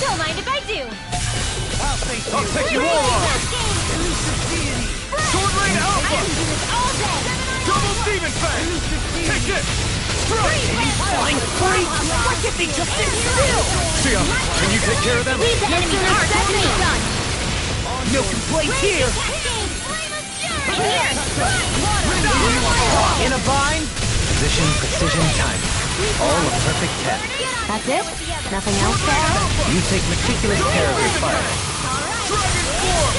Don't mind if I do. I'll take you all on! Sword Lane I Alpha! can do this all day. Double Demon Fang! Take it! Strike! Fine freak! Why can't they just sit still? Sia, can you take care of them? Leave the enemy arc to me. Done. No complaints here! Here. In a bind? Position, precision, timing. All a perfect 10. That's it? Nothing else to add? You take meticulous care of your fire. Dragon Form!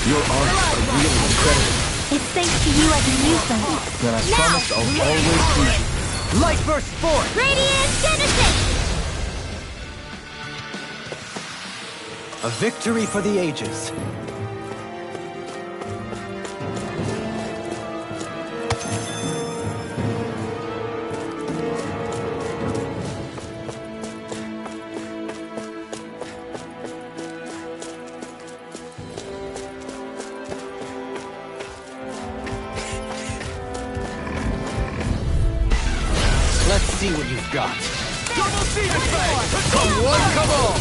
Your arts are really incredible. It's thanks to you I can use them. Then I Now. promise I'll always use you. Light burst forth! Radiant Genesis! A victory for the ages. Let's see what you've got. Double Demon Fang! Come one, come all!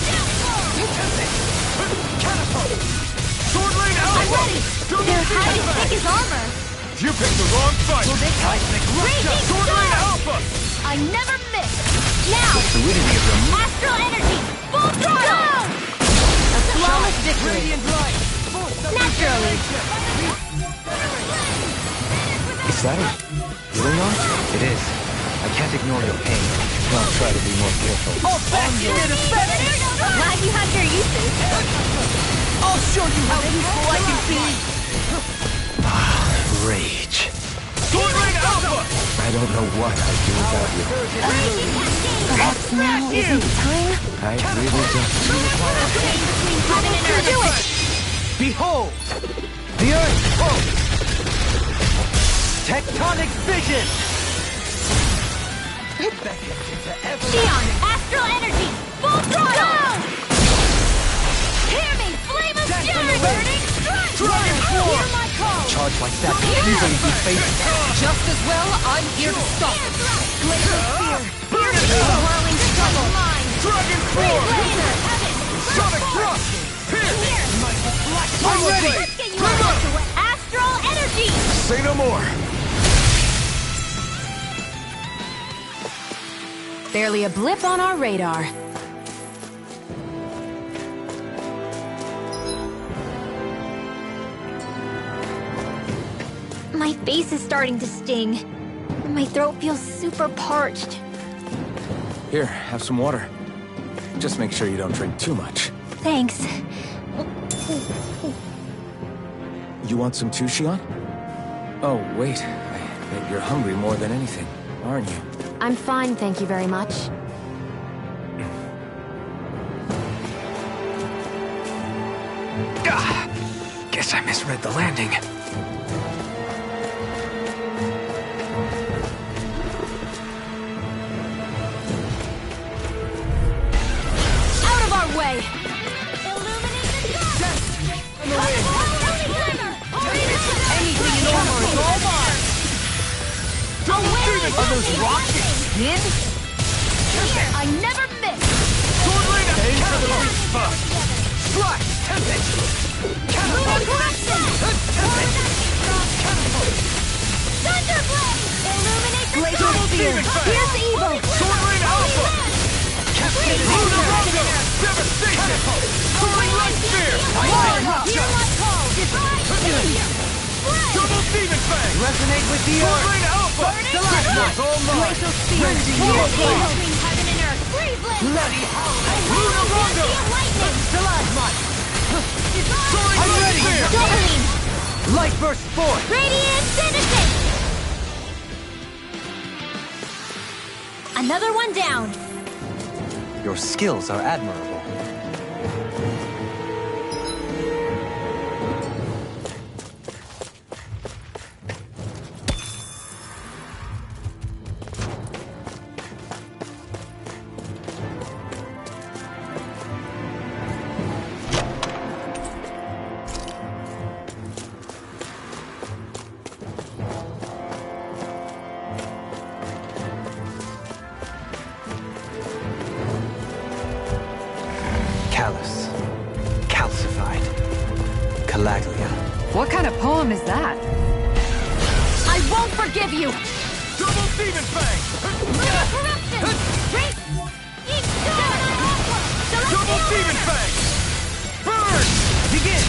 Catapult! Sword Lane I'm Alpha! ready! Double They're Demon hiding Fang! thick as armor! You picked the wrong fight! Cosmic Raging Sword Lane Storm! Alpha! I never miss! Now! Fluidity of your Astral Energy! Full throttle! A flawless victory! Radiant light! Naturally! Is that it? Healing art? It is. I can't ignore your pain. I'll try to be more careful. All back here to defend! Glad you have your uses. I'll show you how useful I can be! Rage. Sword Lane Alpha! I don't know what I'd do without you. Perhaps now isn't the time? I really don't. Heaven and earth! Do it! Behold! The earth pulse! Tectonic vision! Xion! Astral Energy! Full throttle! Hear me! Flame of Fury! Burning Strike! Dragon Form! Hear my call! Charge like that can easily be faced. Just as well, I'm here to stop it! Glacial Spear! Burn it The up! whirling struggle line! Dragon Form! Laser! Heaven! Sonic Thrust! Pierce! Here! I'm ready! Let's get you out to Astral Energy! Say no more! Barely a blip on our radar. My face is starting to sting. My throat feels super parched. Here, have some water. Just make sure you don't drink too much. Thanks. You want some too, Xion? Oh, wait. I bet you're hungry more than anything, aren't you? I'm fine, thank you very much. Guess I misread the landing. Out of our way! Anything in armor is all mine! Are those rocks skin? I never miss! Sword Lane Alpha! Slash! Tempest! Lunar Corruption! Thunderblade! Illuminate the Glacial sky! Spear! Here's evil! Sword Lane Alpha! Lunar Rondo! Devastation! Soaring Light Spear! Hear my call! Double Demon Fang! Resonate with the Sword earth! Lane Alpha! Stalagmites! All mine! Glacial Spear! Between heaven and earth! Brave blade! Bloody Lunar Rondo! Lightning! Stalagmites! Soaring I'm Light ready! Spear! Doubling! Light burst forth! Radiant Genesis! Another one down! Your skills are admirable. Callous. Calcified. Calaglia. What kind of poem is that? I won't forgive you! Double Demon Fang! Double Demon Fang! Burn! Begin!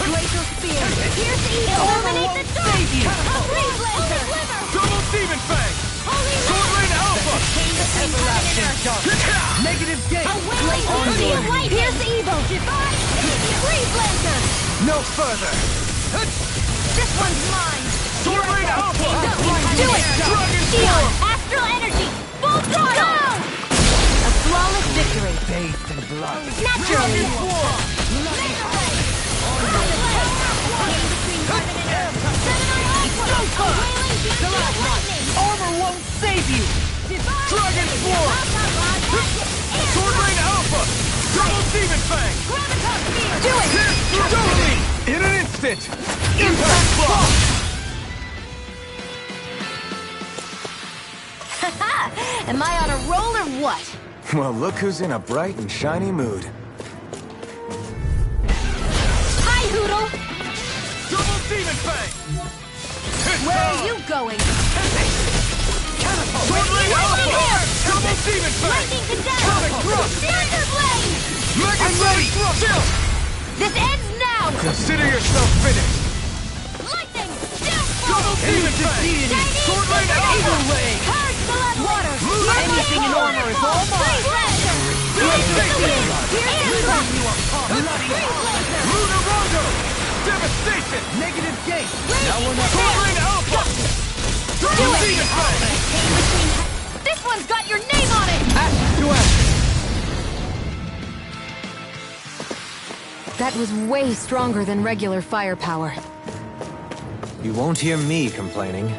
Glacial Spear! Pierce evil! Eliminate the dark! Save you! Freeze Blazer! Double Demon Fang! Holy Sword Rain Alpha! Everlasting darkness! Negative gate! Glacial Spear! Pierce evil! Freeze Blazer! No further! This one's mine! Sword Rain Alpha! Do it! Dragon Steel! Storm! Astral Energy! Full throttle! A flawless victory. Bathed in blood. Naturally! Dragon Swarm! Armor won't save you! Dragon Swarm! Sword Rain Alpha! Double Demon Fang! Do it! Totally! In an instant! Impact Block! Am I on a roll or what? Well, look who's in a bright and shiny mood. Hi, Hoodle! Double Demon Fang! Where are you going? Sword Rain Alpha! Double Demon Fang! Lightning Condemned! Sonic Thrust! Thunder Blade! Mega Sonic Thrust! Chill! This ends now! Consider yourself finished! Lightning! Downfall! Double Demon Fang! Chinese Sword Rain Thunder Alpha! Evil Ray! Purge the level! Water! Anything in armor is all mine! Freeze Blazer! Freeze the wind! Pierce Blazer! Lunar Rondo! Devastation! Negative gate! Now we're not Sword Rain Alpha! Double Demon Fang! This one's got your name on it! Ash to ash! That was way stronger than regular firepower. You won't hear me complaining.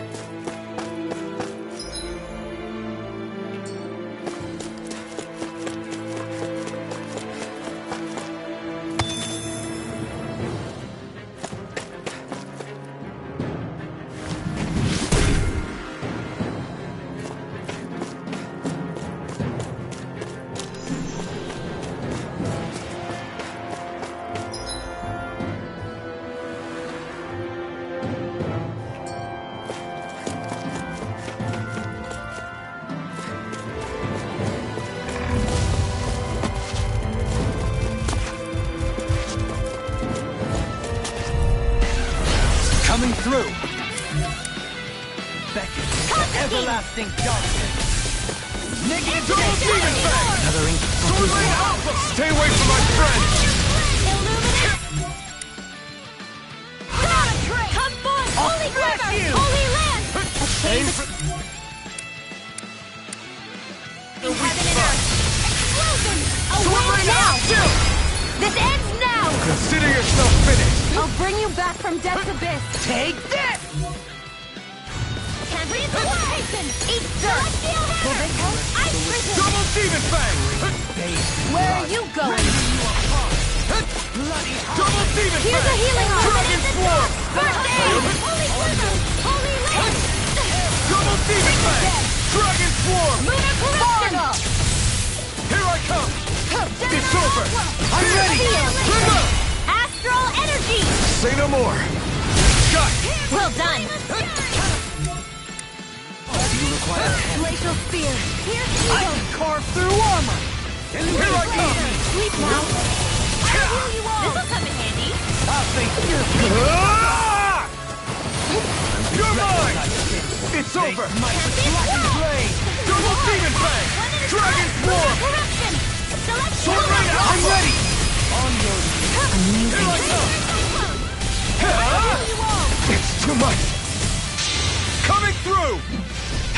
Coming through! Beckon to everlasting darkness! Negative Double gate! Demon Fang! Another ink. Sword Rain Alpha! Stay away from my friend! Come forth! Holy crush River! you! Holy Land! Aim for... In heaven and earth! Explosion! Sword Away Rain now! Alpha! Chill! This ends now! Consider yourself finished! I'll bring you back from death's abyss. Take this! Can't breathe the Titan! Eat dirt! Will this help? Ice prison! Double Demon Fang! Where are you going? Double Demon Here's a Fang! healing arm! Dragon Swarm! First aid! Holy River! Holy Land! Double Demon Fang! Dragon Swarm! Lunar corruption! Here I come! It's over! I'm ready! River! Astral Energy! Say no more! Shot! Well done! Glacial Spear. I can carve through armor! Here I come! Sleep now! This'll come in handy! I'll face your Ah! You're mine! It's over! blade! Double Demon Fang! Dragon Swarm! Corruption! Sword Rain Alpha! I'm ready! On your Here I come! It's too much! Coming through!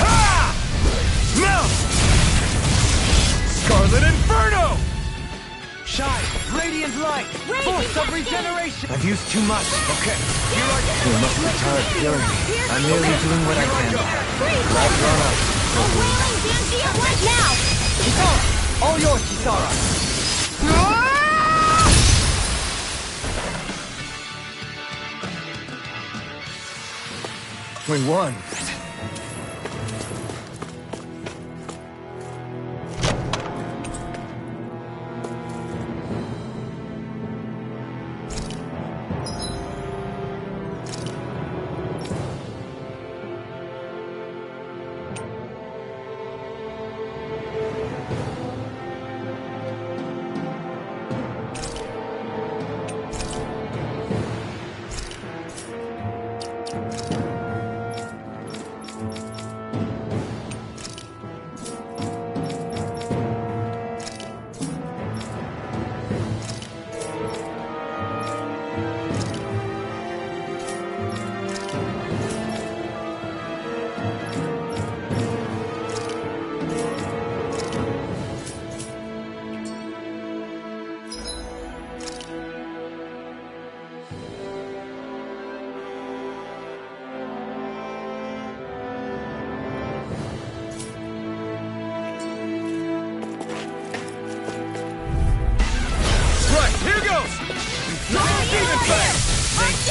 Ha! Mount! Scarlet Inferno! shine! Radiant light! Force of regeneration! I've used too much. Okay, You must be tired of killing me. I'm merely doing what I can. I've grown up. A wailing Zangia right now! Kisara! All yours, Kisara! We won.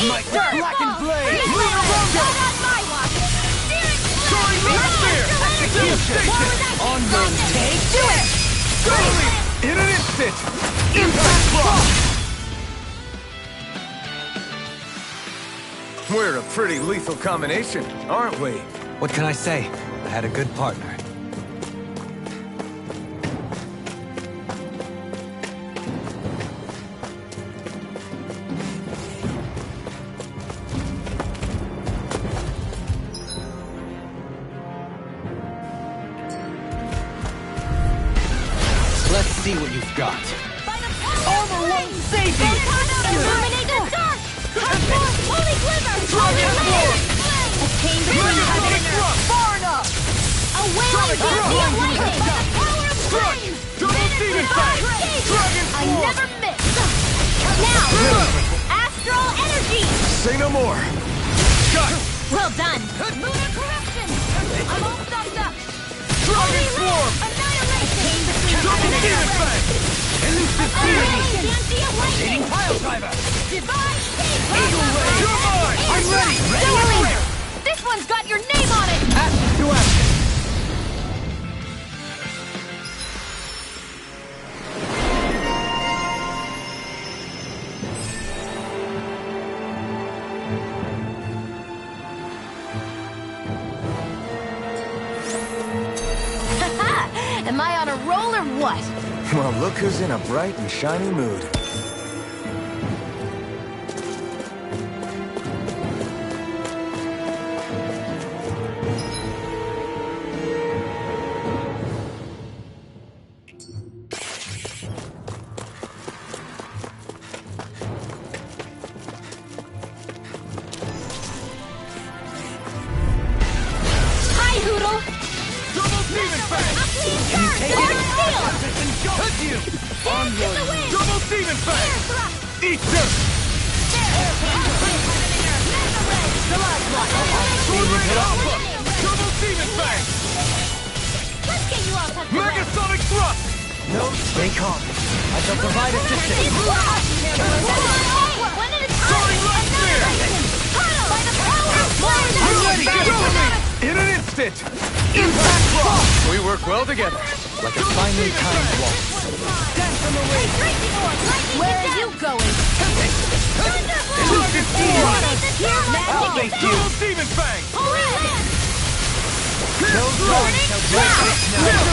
might blackened blade! Lunar Rondo! Not on my watch! Spirit Soaring Light Spear! Devastation! On your take! Do it! Totally! In an instant! Impact Block! We're a pretty lethal combination, aren't we? What can I say? I had a good partner. Let's see what you've got. Armor won't save you! Illuminate the dark! Hardcore holy glimmer! Dragon Sword! Attain the Megasonic Thrust! Far enough! A wailing Sonic guardian Thrust! lightning! The power of Strike! flames! Double Demon Fang! Dragon I Sword! never miss! Now! Astral energy! Say no more! Shot! Well done! Lunar corruption! I'm all stuffed up! Dragon Swarm! Annihilation! Double Demon Fang! Elusive Annihilation! Dancy of lightning! Pile driver! Divine Shape! Eagle Ray! You're mine! I'm ready! Dueling! This one's got your name on it! Action to action! Am I on a roll or what? Well, look who's in a bright and shiny mood. Hi, Hoodle! Double Demon Fang! Can you take it? Hit you! On your way! Double Demon Fang! Eat dirt! Sword Ring Alpha! Double Demon Fang! Let's get you all tucked away! Megasonic Thrust! No, stay calm. I shall provide assistance. One at a time! Soaring Light Spear! By the power of flames! I'm ready! In an instant! Impact Block! We work well together. Like a finely timed waltz. Where are you going? Dragon Sword! I'll face you. Double Demon Fang! No dawn shall break this now.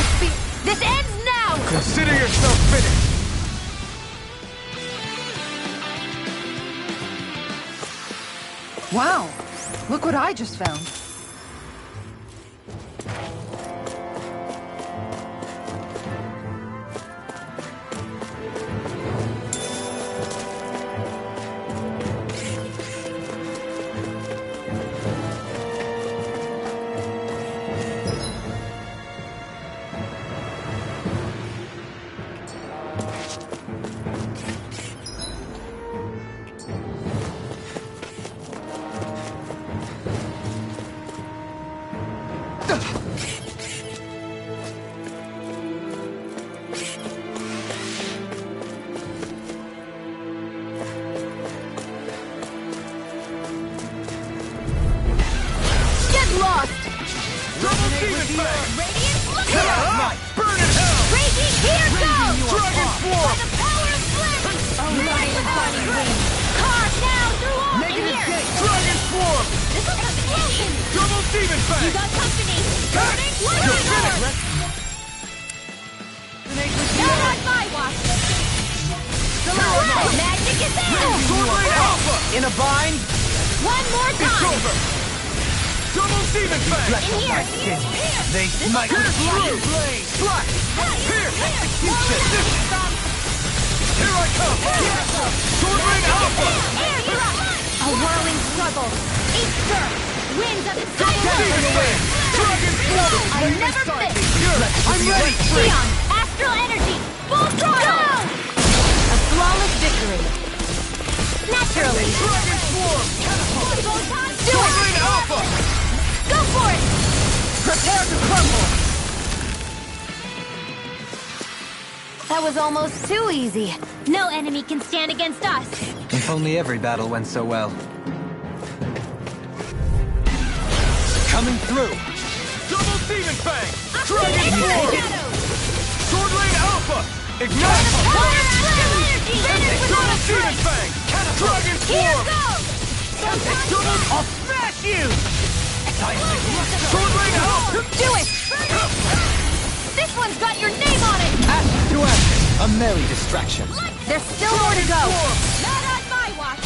This ends now! Consider yourself finished! Wow. Look what I just found. Get lost! Double Demon Fang! Radiant, look Hell! out! Burn in hell! Raging, here goes! Dragon Swarm! The power of flames! Unite with body wings! Carve now through all Negative here! gate. Dragon Swarm! This is explosion! Double Demon You Fang! got company! Burning You're lightning! finished! Not on my watch! Magic is out! Sword Ring Alpha! In a bind? One more It's time! over! Double Demon Fang! Flesh In of here! my skin. They smite Pierce with through! blade. Slash! Pierce! Execution! Here I come! Sword Ring Alpha! Air thrust! A whirling struggle! Each surf! Winds of its Demon Wing! Dragon Swarm! I never miss! I'm ready! Xeon! Astral energy! Full throttle! A flawless victory! Naturally! Dragon Swarm! Do Sword it! Ring Alpha! Go for it! Prepare to crumble! That was almost too easy. No enemy can stand against us. If only every battle went so well. Coming through! Double Demon Fang! Can Dragon you Sword! take it? Sword Lane Alpha! Ignite! Double Demon Fang! Dragon Here Swarm! goes! Double... I'll smash you! Sword Lane Alpha! Do it! This one's got your name on it! Ashes to ashes! A merry distraction. There's still more to go. Not on my watch!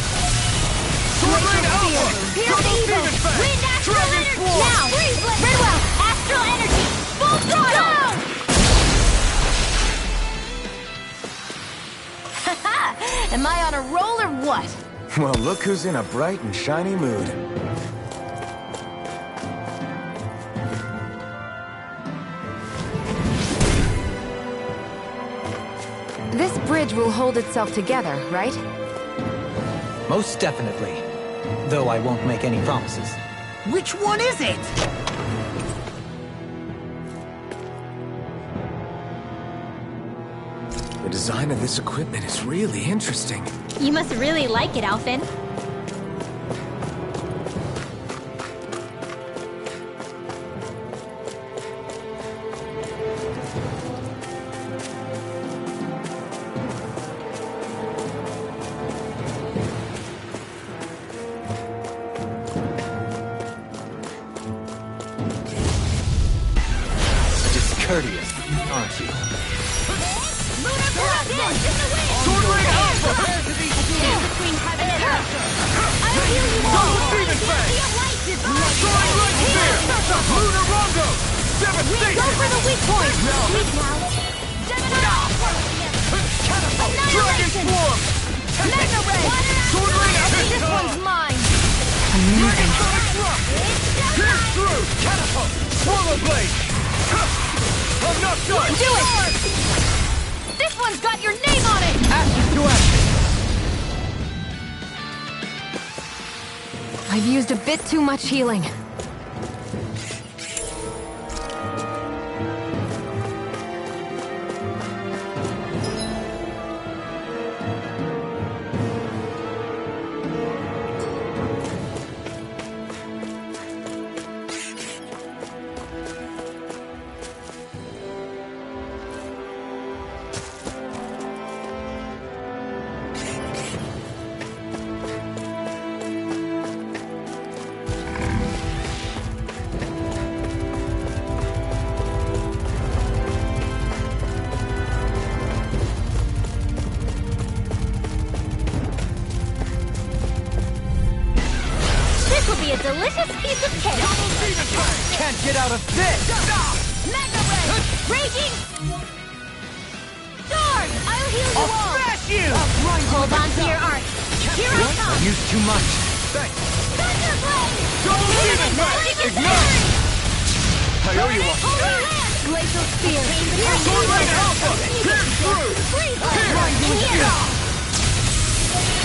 Sword Lane Alpha! Here's Double evil! Demon Fang! Wind Astral Dragon Energy! Swarm! Now! Redwell! Astral Energy! Full throttle! Am I on a roll or what? Well, look who's in a bright and shiny mood. This bridge will hold itself together, right? Most definitely. Though I won't make any promises. Which one is it? The design of this equipment is really interesting. You must really like it, Alphen. Discourteous, aren't you? Lunar Blast! Sword Lane Alpha! Between heaven and earth! I'll heal you all! Double Demon Fang! Soaring Light Spear! Lunar Rondo! Devastation! Go for the weak point! Weak now! Dragon Swarm! Mega Ray! Sword Lane Alpha! This one's mine! Dragon Sonic Thrust! Pierce through! Catapult! Swallow Blade! I'm not done! Do it! This one's got your name on it! Ashes to ashes! I've used a bit too much healing. This will be a delicious piece of cake! Can't get out of this! Mega Ray! Raging! Sword! I'll heal you all! Smash you! Hold on to your art! Here I come! Used too much. Thunder Blade! Double Demon Fang! Ignite! I owe you one! Holy Hand! Glacial Spear! Sword Lane Alpha! Pierce through! Freeze Blade! Here!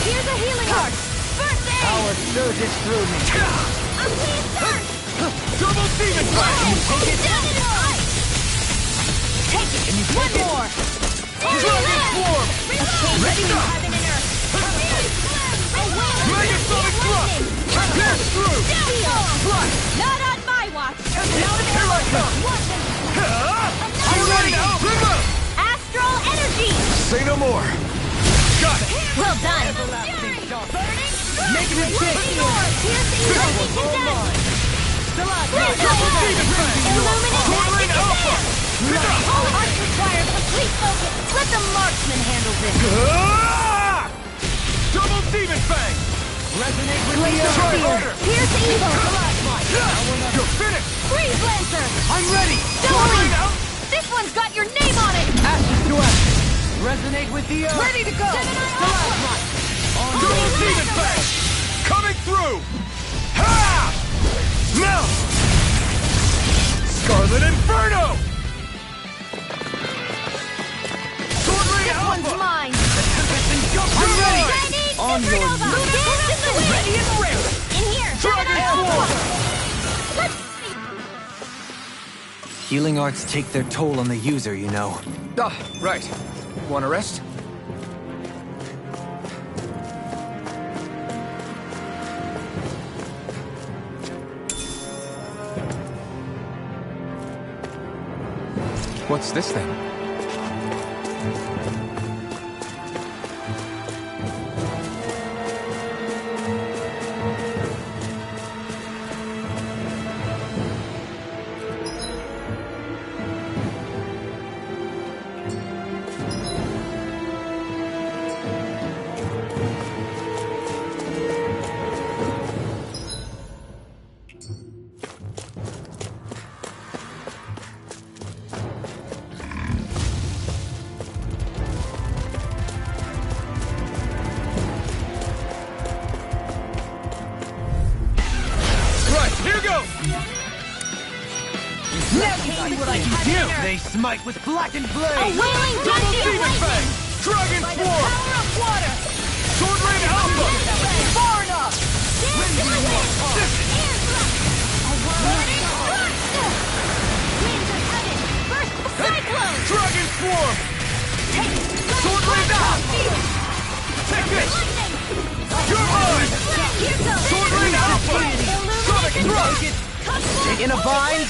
Here's a healing art! First aid! Power surges through me. I'm pleased first! Double Demon Fang! Down in ice! Take it! One more! Dragon Swarm! Ready to heaven and earth! Mega Sonic Thrust! Pierce through! Not on my watch! Here I come! I'm ready! River! Astral Energy! Say no more! Got it! Well done! Make it a big Double Demon Fang! Sword Lane Alpha! Art requires complete focus! Let the marksman handle this! Ah! Double Demon Fang! Resonate with Try the earth. harder! Here's evil! You're finished! Freeze Lancer! I'm ready! Sword Lane Alpha! This one's got your name on it! Ashes to ashes! Resonate with the earth! Ready to go! Double Demon Fang! Coming through! Ha! Now! Scarlet Inferno! Sword Lane This one's Alpha! mine! I'm ready! On your Ready and ready! In here! Dragon Swarm! Let's Healing arts take their toll on the user, you know. Ah, right. Want to rest? What's this thing? They smite with blackened blade! A wailing Double dusty demon lightning! fang! Dragon By the swarm! power of water! Sword rain alpha! Far enough! Dance to the wind! Air thrust! A whirling thrust! Winds of heaven! Burst cyclone! Dragon swarm! Take Sword rain down! field! Take this! Lightning! You're mine! Here goes! Sword rain alpha! Sonic thrust! Taking a vine?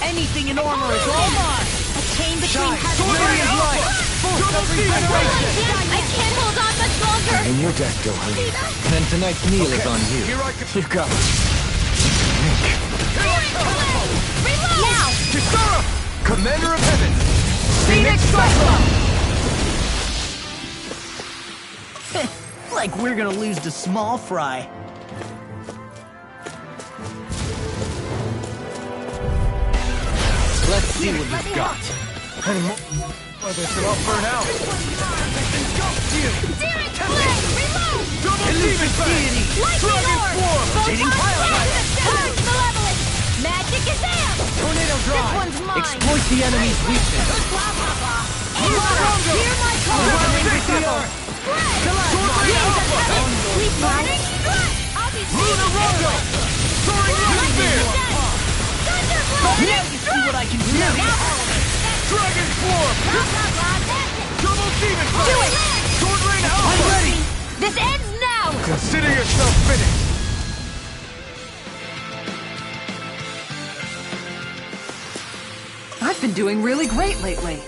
Anything in armor is all mine! A chain between Shine! heaven Sword and rain earth! alpha! Double demon fang! I can't hold on much longer! In your deck, Dohalim. Then tonight's meal is on you. Here I come! You got it. Here I come! Reload! Now! Kisara! Commander of Heaven! Phoenix Cyclone! Like we're gonna lose to Small Fry. Let's see what you've got. Any more? Oh, this will all burn out! Demon Flame! Reload! Double demon fang! Lightning Dragon Orb! swarm! Rotating pile drive! Charge Malevolence! Magic is out! Tornado This Drive! one's mine! Exploit the enemy's weakness! Hear my call! Leveling with the earth! We burning strike! I'll be Luna Rondo! Soaring Light Spear! Now you see what I can do! Dragon Swarm! Double Demon Fang! Do it! Sword Rain Alpha! I'm ready! This ends now! Consider yourself finished! I've been doing really great lately.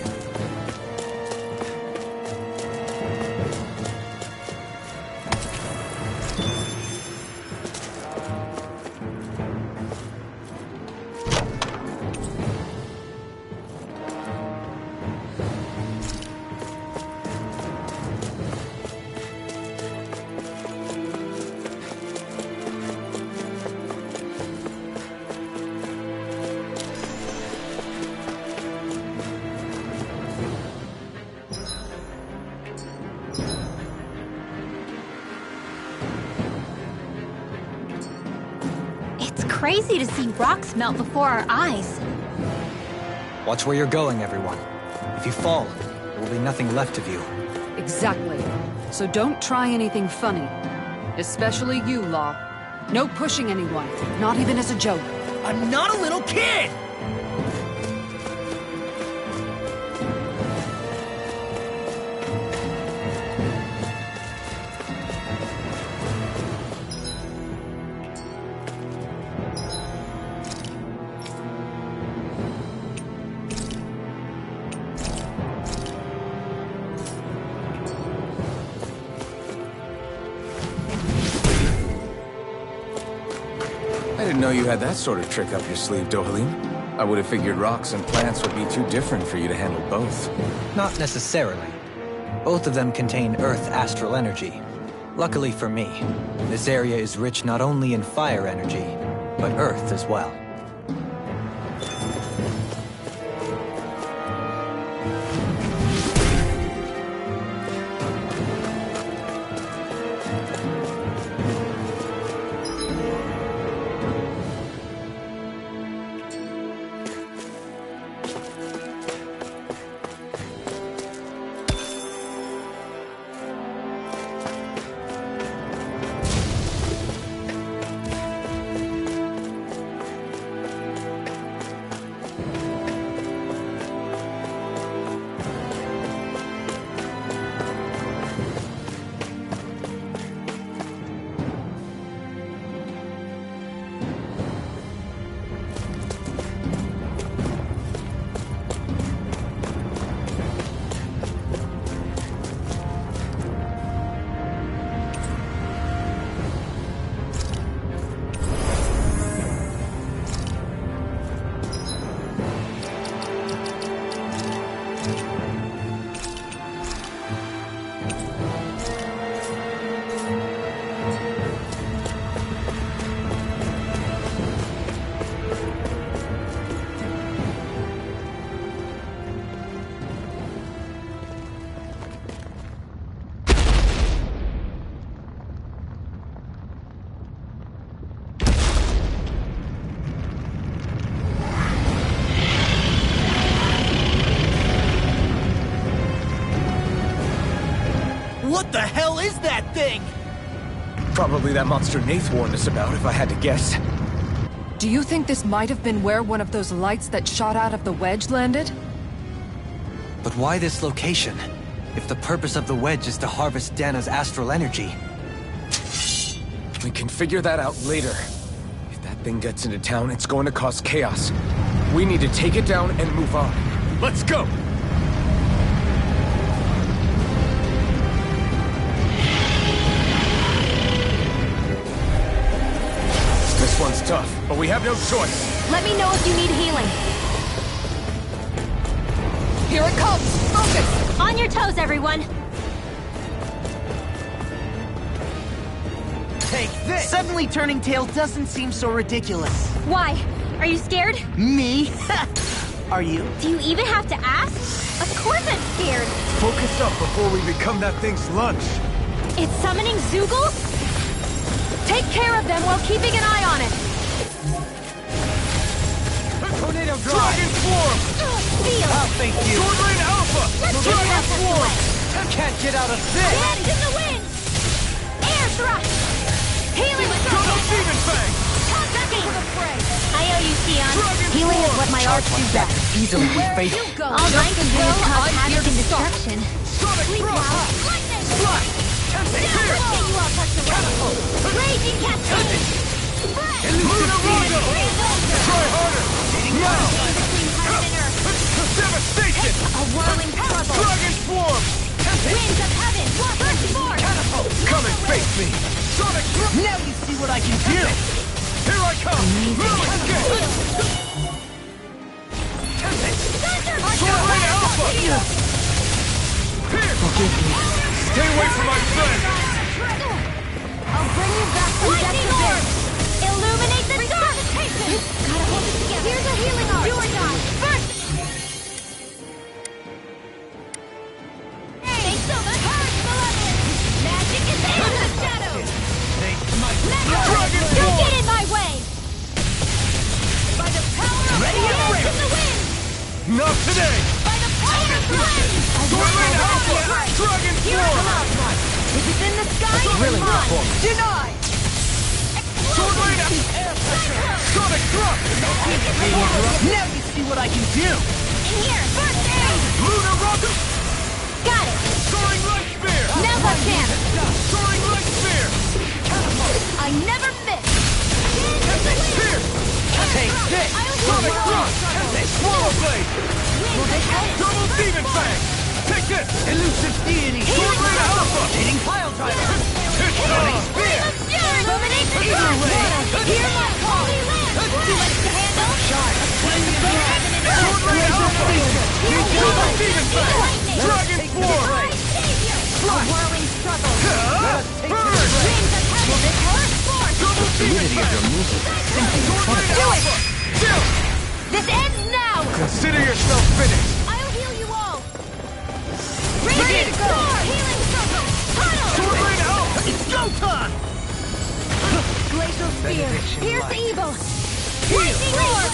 It's crazy to see rocks melt before our eyes. Watch where you're going, everyone. If you fall, there will be nothing left of you. Exactly. So don't try anything funny. Especially you, Law. No pushing anyone, not even as a joke. I'm not a little kid! I didn't know you had that sort of trick up your sleeve, Dohalim. I would have figured rocks and plants would be too different for you to handle both. Not necessarily. Both of them contain Earth astral energy. Luckily for me, this area is rich not only in fire energy, but Earth as well. What the hell is that thing? Probably that monster Nath warned us about, if I had to guess. Do you think this might have been where one of those lights that shot out of the wedge landed? But why this location? If the purpose of the wedge is to harvest Dana's astral energy. We can figure that out later. If that thing gets into town, it's going to cause chaos. We need to take it down and move on. Let's go! This one's tough, but we have no choice. Let me know if you need healing. Here it comes! Focus! On your toes, everyone. Take this! Suddenly turning tail doesn't seem so ridiculous. Why? Are you scared? Me? Are you? Do you even have to ask? Of course I'm scared. Focus up before we become that thing's lunch. It's summoning Zoogle? Take care of them while keeping an eye on it! Tornado drive! Dragon Swarm! Feel! Oh, thank you. Swordling Alpha! Let's get Dragon that Swarm! Can't get out of this! Hands in the wind! Air thrust! Healing Double circle! Demon Fang! Back into the fray! I owe you, Sion. Dragon Healing is Swarm! what my arts do That best. could easily be fatal. You go! All right, Just can as well, cause I'm here havoc to and stop. destruction. Sonic Sleep Throw! well. Lightning! Flash! Tempting! Now Here! let's get you all tucked away. Raging Cascade! Spray! Luna Rondo! Freeze over! Try harder! Now! Between heaven and earth. Devastation! A whirling struggle! Dragon Swarm! Winds of heaven! Burst forth! Come and face me! Sonic Throw! Now you see what I can do! Here I come! Move escape! Swordling Alpha! Here! Stay away from my friend! I'll bring you back from Lightning Orb! Illuminate the resuscitation! Gotta hold it together. Here's a healing orb. Do or die. First! Thanks so much. Purge, beloved! Magic is in the shadows! Dragon Don't Swarm! get in my way! By the power of winds in the wind! Not today! By the power of wind! Swordling Alpha! Dragon Here I Swarm! come! If it's in the sky, Really it's good mine! Deny! Swordling Alpha! Sonic Drop! Now you see what I can do! In here! First aid! Luna Rondo! Got it! Soaring Light Spear! Now's our chance! Soaring Light Spear! I never miss! Here! Take this! Sonic Drop! Swallow Blade! Double Demon Fang! Take this! Elusive deity! Swordling Alpha! Hitting pile driver! It's on! Spear! Illuminate the dark! Hear my call! Too much to handle? Swordling Alpha! Double Demon Fang! Dragon Swarm! My savior! A whirling struggle! Burn! Winds of heaven! Burst forth! Double Demon Fang! Do it! Chill! This ends now! Consider yourself finished! I'll heal you all! Radiant Sword! Healing circle! Tunnel! Swordling Alpha! It's go time! Glacial Spear! Benediction Pierce light. evil! Lightning Orb!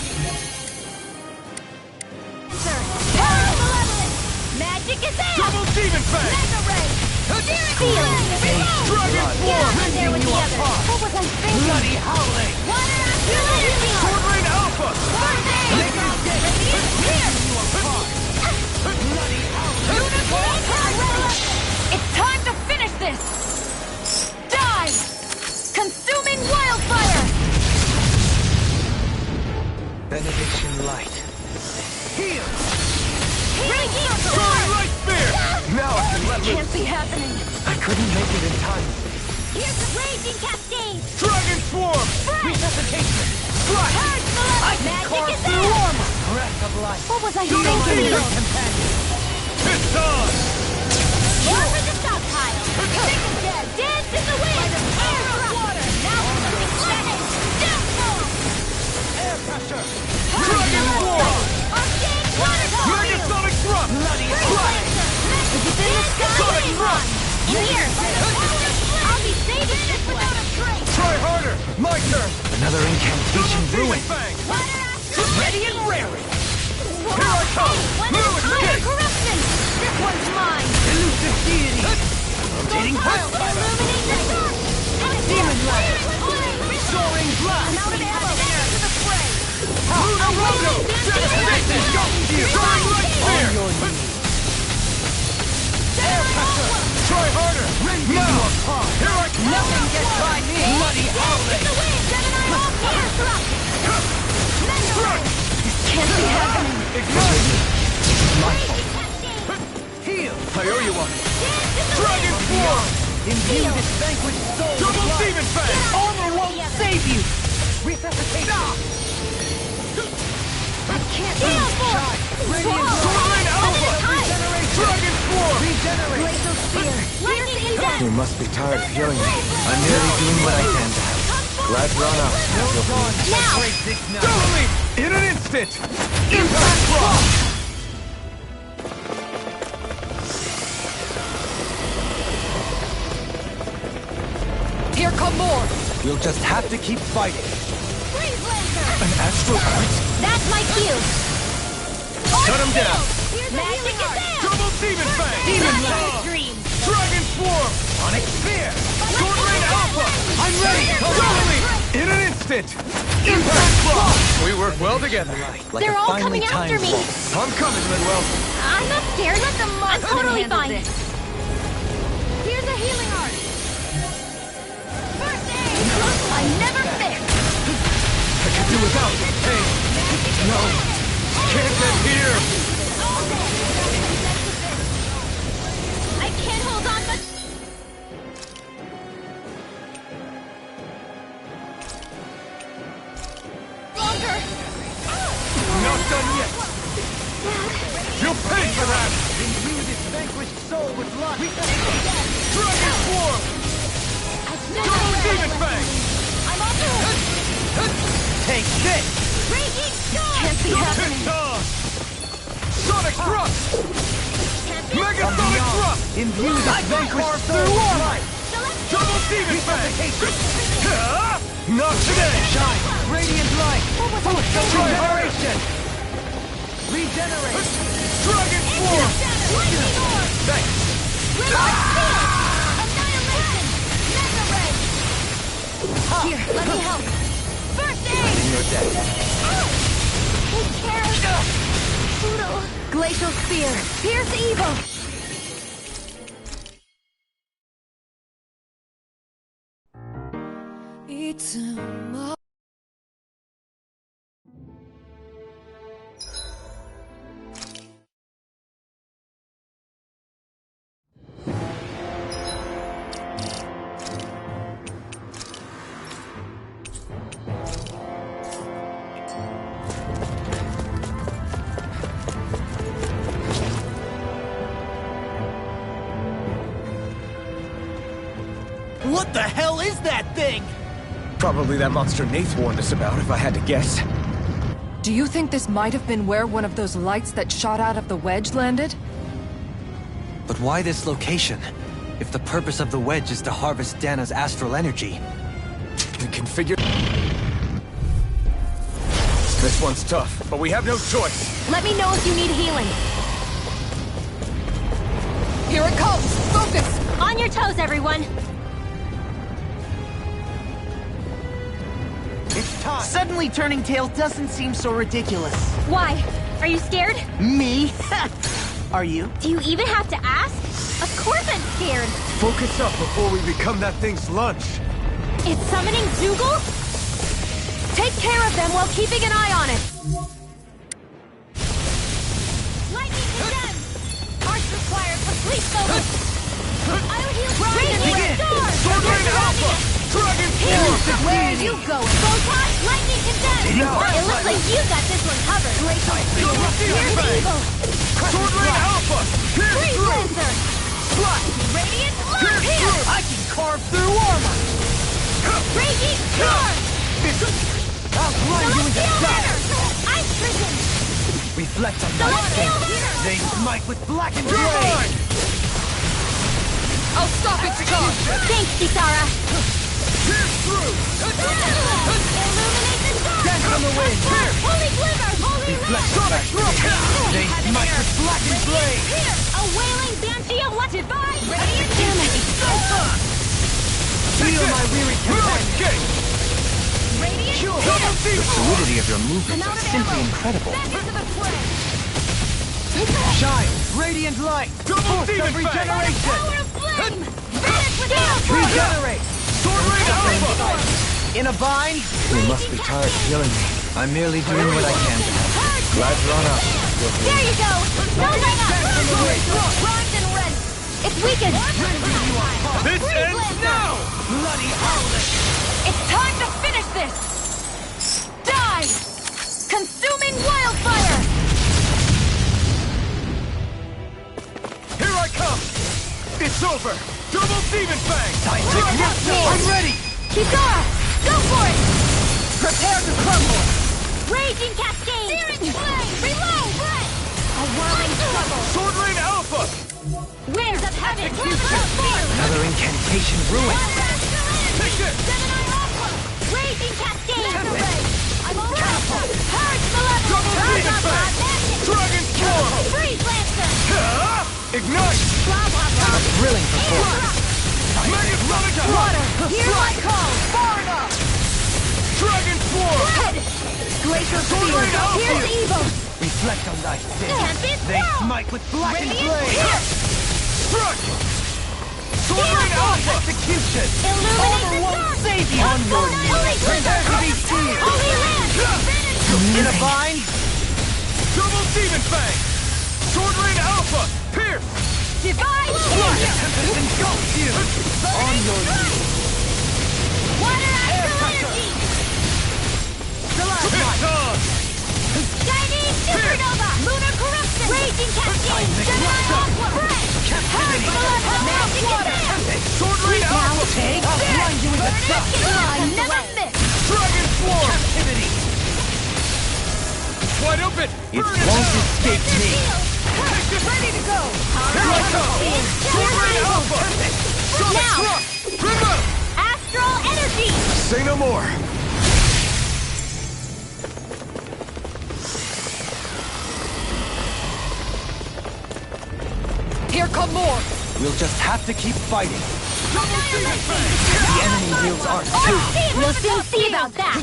Sir! Power Malevolent! Magic is in! Double Demon Fang! Mega Ray! Seal! Reload! Dragon Get Swarm! on there with the others! What was I thinking? Bloody howling! Water Healing! Swordling Alpha! First aid! Radiant Spear! Unicorn Power! It's time to finish this! Die! Consuming wildfire! Benediction light. Heal! Raging Soaring Sword! Light Spear! Now I can let Can't loose! be happening! I couldn't make it in time. Here's the Raging Cascade! Dragon Swarm! Resuscitation! Flash! Purge Malevolent! Magic is in! Breath of life! What was I Double thinking? Demon! Companion! It's on! War for the stockpile! Sick and dead! Dance in the wind! Air water! Now lightning! Downfall! Air pressure! Dragon Swarm! Arcane waterfall! Megasonic Drop! Bloody Flash! If it's in the sky, Sonic it's Drop! in here! I'll be saving this without a trace! Try harder! My turn! Another incantation Double Demon ruined. Fang! Water Astral! Ready and raring! Here I come! One Move is higher escape! corruption! This one's mine! Elusive deity! Illuminate the dark! Demon Blast! Soaring blast! I'm out of ammo! To the fray! Luna Rogo! Devastation! Soaring light spear! On your knees. Try harder! Now! Here I come! Nothing gets by me! Bloody howling! Can't be happening! Ignite! Heal! I owe you one! Dragon Swarm! Imbue this vanquished soul with Double life. Demon Fang! Armor won't save you! Resuscitation! I can't shine! Soaring Alpha! Dragon Swarm! Regenerate! Glacial Spear! Lightning and death! You must be tired of healing me. I'm merely doing what I can to help. Glad you're on out. No dawn shall Now. break this night. Double Leap! In an instant! Impact Frost! Here come more! You'll just have to keep fighting. Freeze Laser! An Astral Light? That's my cue! Shut him down! Magic is there! Double Demon Fang! Demon Blast! Dream! Dragon Swarm! Onyx Spear! Sword Rain Alpha! I'm ready! Double Leap! In an instant! Impact Frost! We work well together. Like They're a all finely coming after timed me. waltz. I'm coming, Lidwell. I'm not scared. Let them I'm totally handle fine. this. Here's a healing art. First aid! I never miss! I could do without you. Hey! No! Can't end here! I can't hold on much. Longer! Not done yet! You'll pay for that! Imbue this vanquished soul with life. Dragon Swarm! Double Demon Fang! I'm on the Take this! Raging Storm! Can't be Tick happening. tock! Sonic Thrust! Can't be Mega Sonic Thrust! Imbue this vanquished soul through with life. Double Demon Fang! Ah, not today! Shine! Radiant light! Try harder! Regeneration! Regenerate! Dragon Swarm! Lightning Orb! Thanks! Annihilation! Mega Ray! Here, let me help. First aid! In your debt. Take care! Poodle! Glacial Spear! Pierce evil! What the hell is that thing? Probably that monster Nath warned us about, if I had to guess. Do you think this might have been where one of those lights that shot out of the wedge landed? But why this location? If the purpose of the wedge is to harvest Dana's astral energy. We can figure... This one's tough, but we have no choice. Let me know if you need healing. Here it comes! Focus! On your toes, everyone! It's time! Suddenly turning tail doesn't seem so ridiculous. Why? Are you scared? Me? Are you? Do you even have to ask? Of course I'm scared! Focus up before we become that thing's lunch. It's summoning Zoogle? Take care of them while keeping an eye on it! Lightning condemned! Arts required complete focus! I'll heal Raging Star! Sword Rain Alpha! Dragon Swarm! Where are you going? Photon, lightning condemned! It looks like you got this one covered! Double Demon Here's Fang! evil! Sword Rain Alpha! Pierce Freeze through! Lancer! Flash! Radiant Pierce Love! through! I can carve through armor! Raging Storm! I'll grind you into Celestial dust! Runner! Ice Prison! Reflect on my Celestial fate! Runner! They smite with blackened You're blade! mine! I'll stop its charge! Thanks, Kisara! Pierce through! Illuminate the dark! Dance on the wind! Holy Glimmer! Holy Reflect Red! on my fate! They smite with blackened blade! Here! A wailing banshee of what? Divine! Radiant damage! Heal my weary No companion. escape! Radiant Double hit! demon! Fluidity of your movements are simply incredible. Back into the fray! Shine, radiant light. Double Force demon of fang. regeneration. Power of flame! Finish with Alpha! Regenerate. Sword Rain Alpha! In a bind. You must be tired of healing me. I'm merely doing what I can to help. Glad you're on up. There you go! No leg up! Primed and ready! It's weakened! This ends now! Bloody howling. It's time to finish this! Die! Consuming wildfire! Here I come! It's over! Double demon fang! I'm ready. Kisara! Go for it! Prepare to crumble. Raging cascade! Searing flame! Reload! A whirling struggle! Sword Rain Alpha! Winds of heaven! Another incantation ruined. Take this! Raging cascade! I'm all right! Purge the level! Double demon fang! Dragon Swarm! Freeze Lancer! Ignite! Blah blah blah! Thrilling performance. Megasonic Water! Hear my call! Far enough! Dragon Swarm! Red! Glacier Sword Rain Spear! Alpha! Here's evil! Reflect on thy sin. Tempest They Swirl! smite with blackened Radiant blade. Pierce! Struck! Sword Rain Alpha! Execution. Illuminate the Won't dark! save you. On your Holy knees. Prepare to be sealed. Holy Land! In a bind. Double demon fang! Sword Rain Alpha! Pierce! Divine Blood Savior! tempest engulfs you. On your knees. Water Astral Energy! It's on! Chinese Supernova! Lunar Corruption! Raging Cascade! Gemini Aqua! Captivity. Magic Water Attack! tempest. Sword Rain Alpha! I'll blind you with the sun. I never miss! Dragon Swarm! Captivity. It's wide open! It Burn it won't down! escape me. Ready to go! Here I come! Sword Rain Alpha! Sonic Now. Thrust! Remove! Astral Energy! Say no more! Here come more! We'll just have to keep fighting. Double demon fang! The enemy wields art too. We'll soon see about that!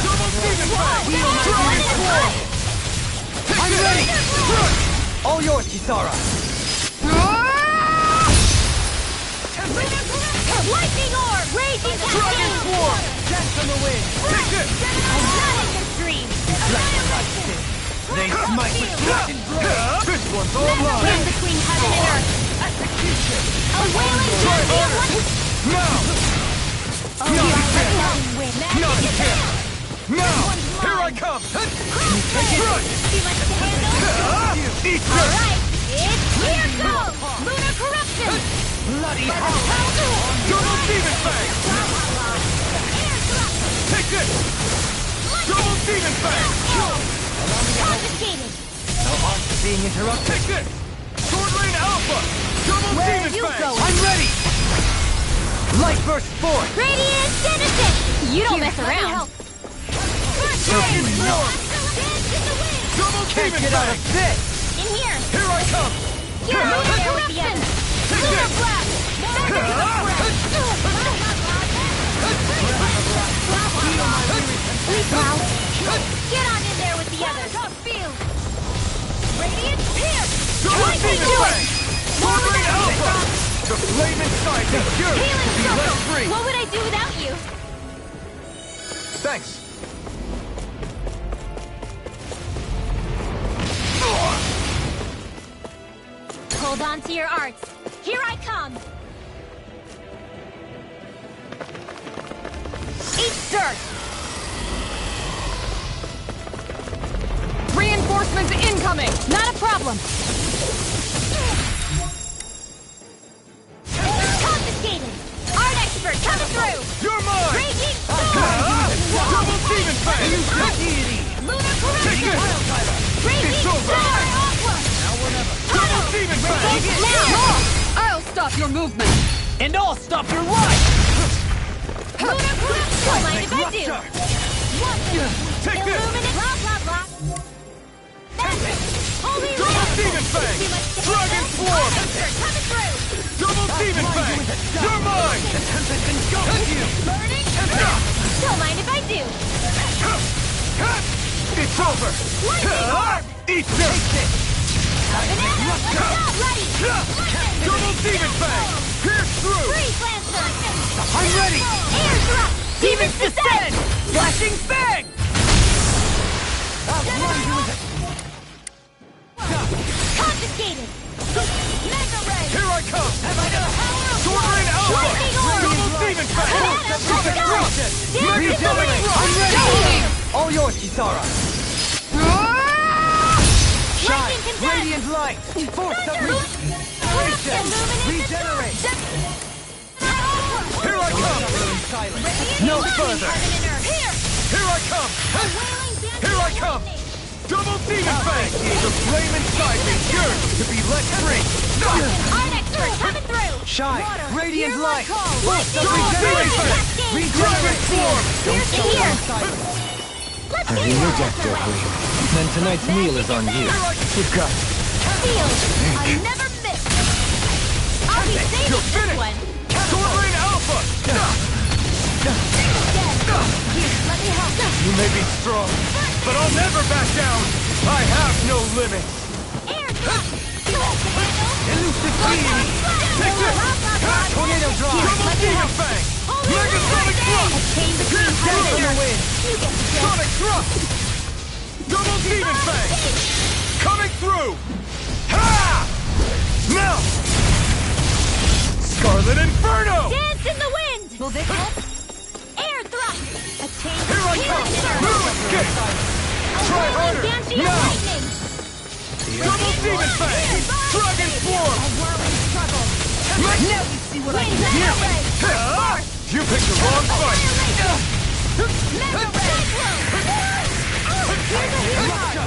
Double demon fang! Dragon Swarm! I'm ready. All yours, Kisara. Lightning Orb! Raging Dragon Cascade! Swarm! Dance on the wind. Take this! Annihilation Stream! They smite with blackened blade. This one's all mine! Wind between heaven and earth! Execution. A wailing champion! Now! Oh, lightning wind! Not Magic here! attack! Now! Here I come! Strike! Too much to handle? Eat this! Alright, it's here goes! Lunar Corruption! Bloody hell. Double demon fang! Take this! Double demon fang! Confiscated! No arms being interrupted. Take this! Sword Rain Alpha! Double Where demon you fang! going? I'm ready. Light burst forth. Radiant Genesis! You don't mess around! Dragon Swarm! Double Can't demon get out fang! of this. In here! Here I come! Here, Lunar Corruption! Take Lunar this! Blast! Get on in there with the others! Radiant Pierce! Double demon do it! fang! Sword Rain Alpha! The flame inside is yours Healing to be let Circle! free! What would I do without you? Thanks! Hold on to your arts. Here I come! Eat dirt! Reinforcements incoming! Not a problem! Confiscated! Art expert coming through! You're mine! Raging Double demon fang! Deity. Lunar Take Corruption! this! Raging It's over! Star Aqua! Double demon fang! Now! I'll stop your movement! And I'll stop your life. Lunar Corruption! Don't mind if I do! Take this! Illuminate blah blah blah! Magic! Holy Double Land! demon fang! Too much to Dragon handle? Swarm! Art expert coming through! Double demon fang! You're mine! mine! The tempest engulfs you! Burning? Don't mind if I do. It's over! Lightning orb! Eat this! Banana, let's go! Ready! Double demon fang! Pierce through! Freeze Lancer! I'm ready! Air thrust! Demons descend! Flashing fang! Confiscated! Mega Ray! Here I come! Sword Rain Alpha! Lightning orb! Double demon fang! Banana, let's Sonic go! thrust! Dance in the wind! I'm ready! All yours, Kisara. Lightning contempt! Radiant light. Force of Illuminate Regenerate. Here I come! No further! Here I come! Here I come! Double demon fang! The flame inside me yearns to be let free! Arnex coming through! Shine. Radiant light. Force of regeneration! Dragon form! Piercing here! Let's I'm get in your it! debt, Deadly. Then tonight's meal is on you. You've got Sealed! I never miss! I'll be saving You're this finished! one! Sword Rain Alpha! Dead! Here, let me help! You may be strong, but I'll never back down! I have no limits! Air thrust! Elusive being! Take this! Tornado drop. Double demon fang! Megasonic thrust! Chain between heaven and earth! wind. You get the gist! Sonic thrust! Double demon fang! Coming through! Ha! Now! Scarlet Inferno! Dance in the wind! Will this help? Air thrust! A chain Here I come! No escape! Try harder! Banshee of Now! lightning! Double demon fang! Dragon swarm! A whirling struggle! Now you see what I Wind can do. Mega Ray! Ha! You picked the wrong fight! Mega Ray! Here's a hero!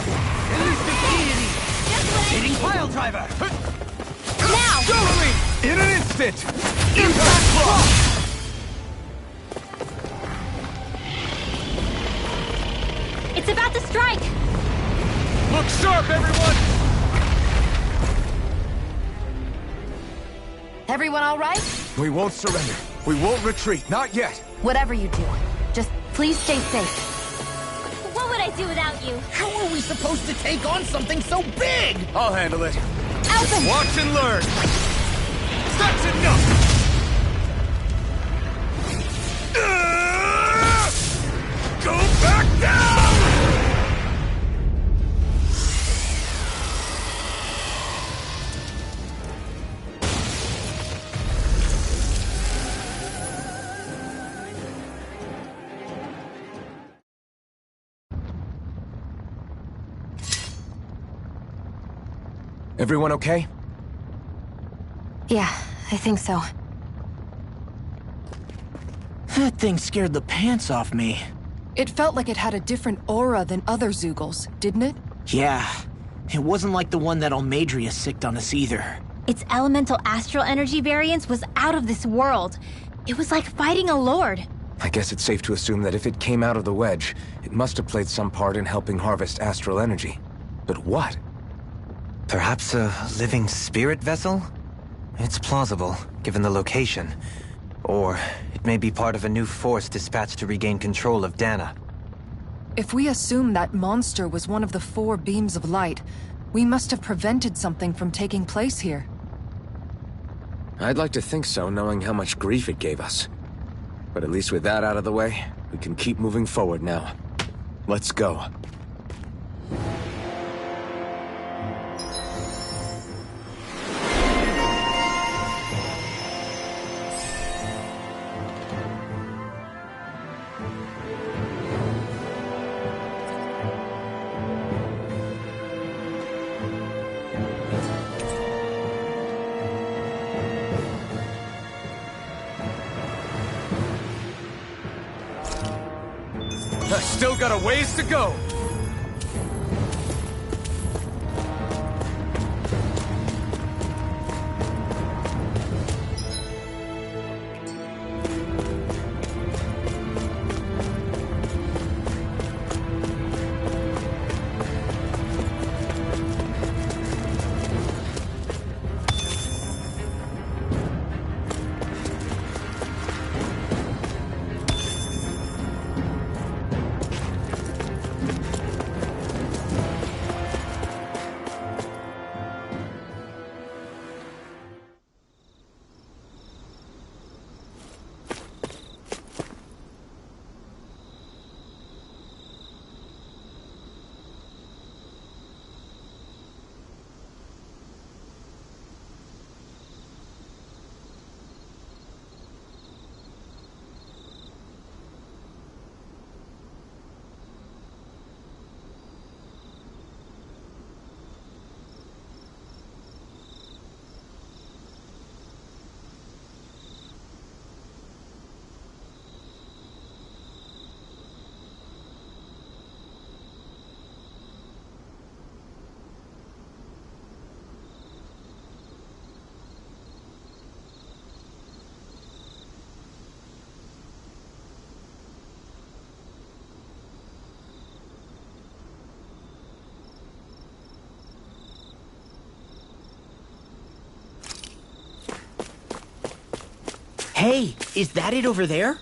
Elusive deity. Just what I Hitting need! pile driver. Now! Totally! In an instant! Impact block! It's about to strike! Look sharp, everyone! Everyone all right? We won't surrender. We won't retreat. Not yet. Whatever you do, just please stay safe. What would I do without you? How are we supposed to take on something so big? I'll handle it. Alpha! Watch and learn! That's enough! Go back down! Everyone okay? Yeah, I think so. That thing scared the pants off me. It felt like it had a different aura than other Zeugles, didn't it? Yeah. It wasn't like the one that Almadria sicked on us either. Its elemental astral energy variance was out of this world. It was like fighting a lord. I guess it's safe to assume that if it came out of the wedge, it must have played some part in helping harvest astral energy. But what? Perhaps a living spirit vessel? It's plausible, given the location. Or it may be part of a new force dispatched to regain control of Dana. If we assume that monster was one of the 4 beams of light, we must have prevented something from taking place here. I'd like to think so, knowing how much grief it gave us. But at least with that out of the way, we can keep moving forward now. Let's go. I still got a ways to go! Hey, is that it over there?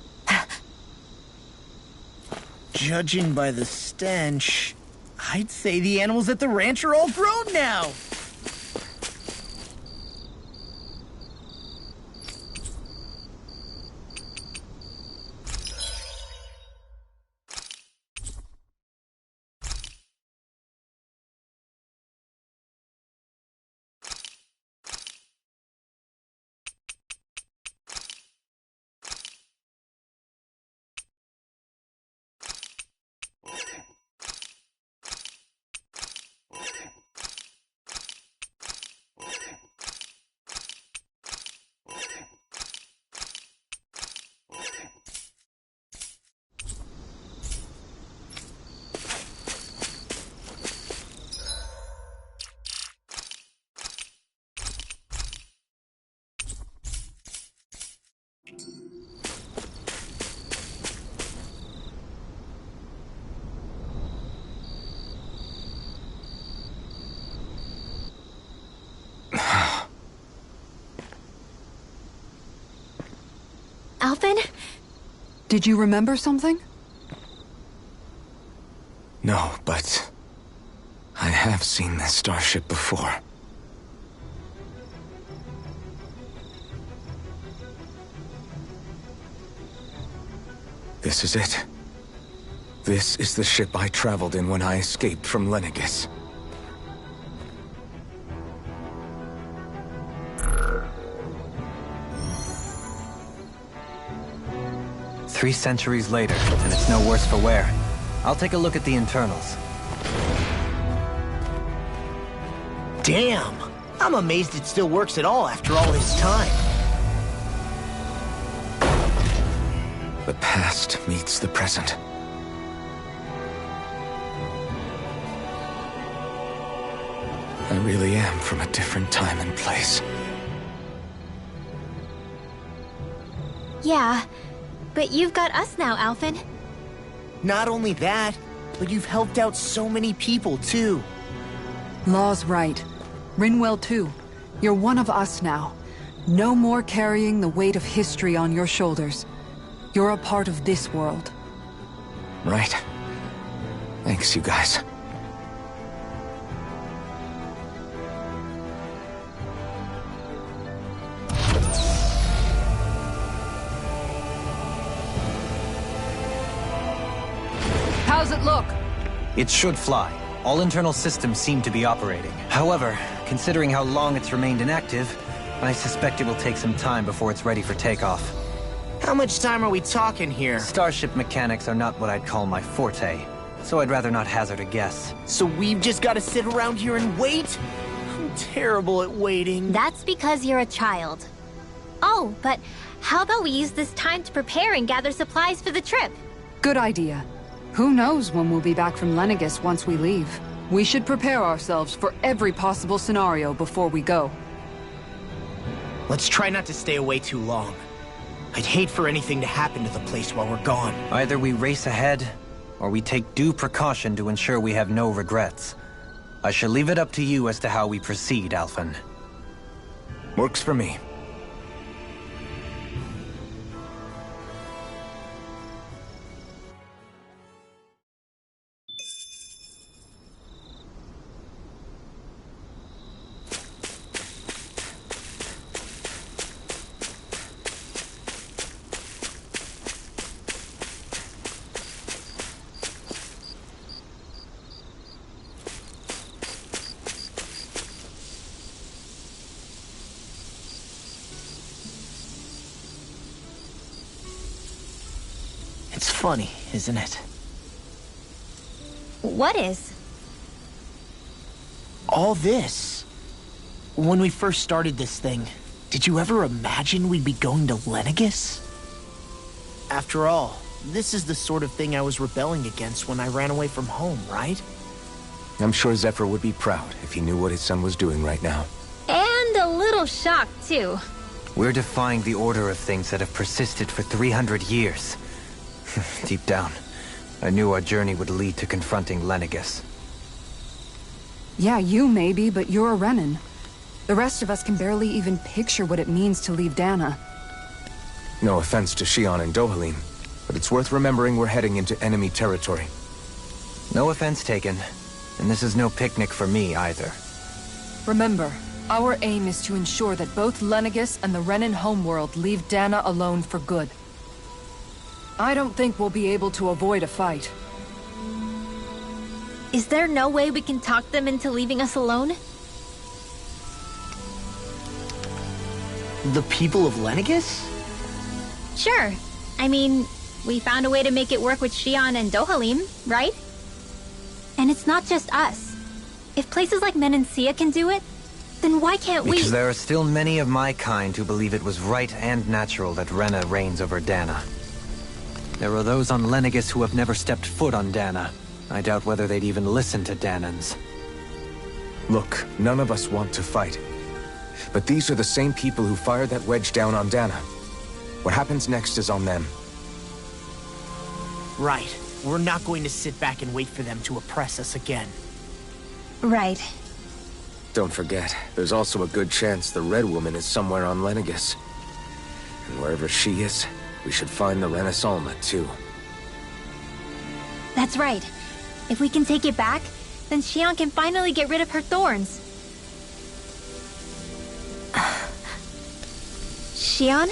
Judging by the stench, I'd say the animals at the ranch are all grown now. Alphen? Did you remember something? No, but I have seen this starship before. This is it. This is the ship I traveled in when I escaped from Lenegis. Three centuries later, and it's no worse for wear. I'll take a look at the internals. Damn! I'm amazed it still works at all after all this time. The past meets the present. I really am from a different time and place. Yeah, but you've got us now, Alphen. Not only that, but you've helped out so many people, too. Law's right. Rinwell too. You're one of us now. No more carrying the weight of history on your shoulders. You're a part of this world. Right. Thanks, you guys. How's it look? It should fly. All internal systems seem to be operating. However, considering how long it's remained inactive, I suspect it will take some time before it's ready for takeoff. How much time are we talking here? Starship mechanics are not what I'd call my forte, so I'd rather not hazard a guess. So we've just got to sit around here and wait? I'm terrible at waiting. That's because you're a child. Oh, but how about we use this time to prepare and gather supplies for the trip? Good idea. Who knows when we'll be back from Lenegis once we leave? We should prepare ourselves for every possible scenario before we go. Let's try not to stay away too long. I'd hate for anything to happen to the place while we're gone. Either we race ahead, or we take due precaution to ensure we have no regrets. I shall leave it up to you as to how we proceed, Alphen. Works for me. It's funny, isn't it? What is? All this. When we first started this thing, did you ever imagine we'd be going to Lenegis? After all, this is the sort of thing I was rebelling against when I ran away from home, right? I'm sure Zephyr would be proud if he knew what his son was doing right now. And a little shocked, too. We're defying the order of things that have persisted for 300 years. Deep down, I knew our journey would lead to confronting Lenegis. Yeah, you maybe, but you're a Renan. The rest of us can barely even picture what it means to leave Dana. No offense to Xion and Dohalim, but it's worth remembering we're heading into enemy territory. No offense taken. And this is no picnic for me either. Remember, our aim is to ensure that both Lenegis and the Renan homeworld leave Dana alone for good. I don't think we'll be able to avoid a fight. Is there no way we can talk them into leaving us alone? The people of Lenegis? Sure. I mean, we found a way to make it work with Xion and Dohalim, right? And it's not just us. If places like Menancia can do it, then why can't we? Because there are still many of my kind who believe it was right and natural that Rena reigns over Dana. There are those on Lenegis who have never stepped foot on Dana. I doubt whether they'd even listen to Danans. Look, none of us want to fight. But these are the same people who fired that wedge down on Dana. What happens next is on them. Right. We're not going to sit back and wait for them to oppress us again. Right. Don't forget, there's also a good chance the Red Woman is somewhere on Lenegis. And wherever she is, we should find the Renaissance too. That's right. If we can take it back, then Xion can finally get rid of her thorns. Xion?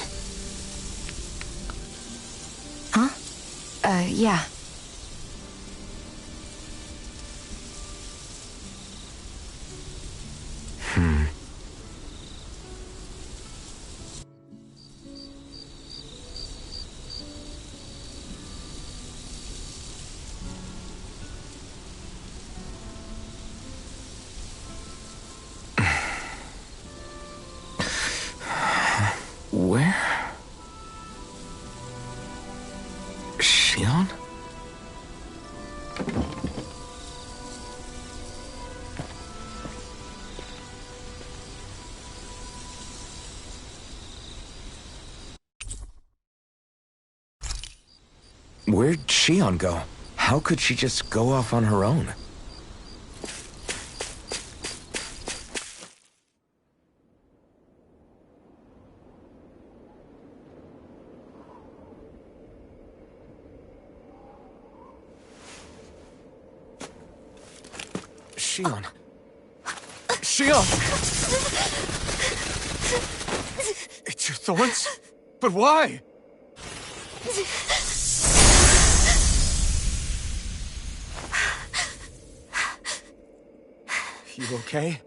Huh? Yeah. Where? Xion? Where'd Xion go? How could she just go off on her own? Xion. Xion! It's your thorns? But why? You okay?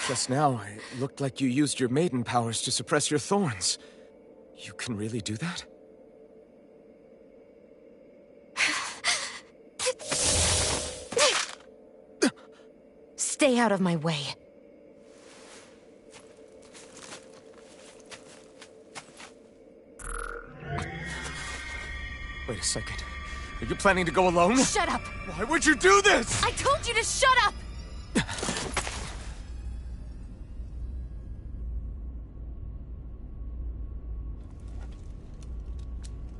Just now, it looked like you used your maiden powers to suppress your thorns. You can really do that? Stay out of my way. Wait a second. Are you planning to go alone? Shut up! Why would you do this? I told you to shut up!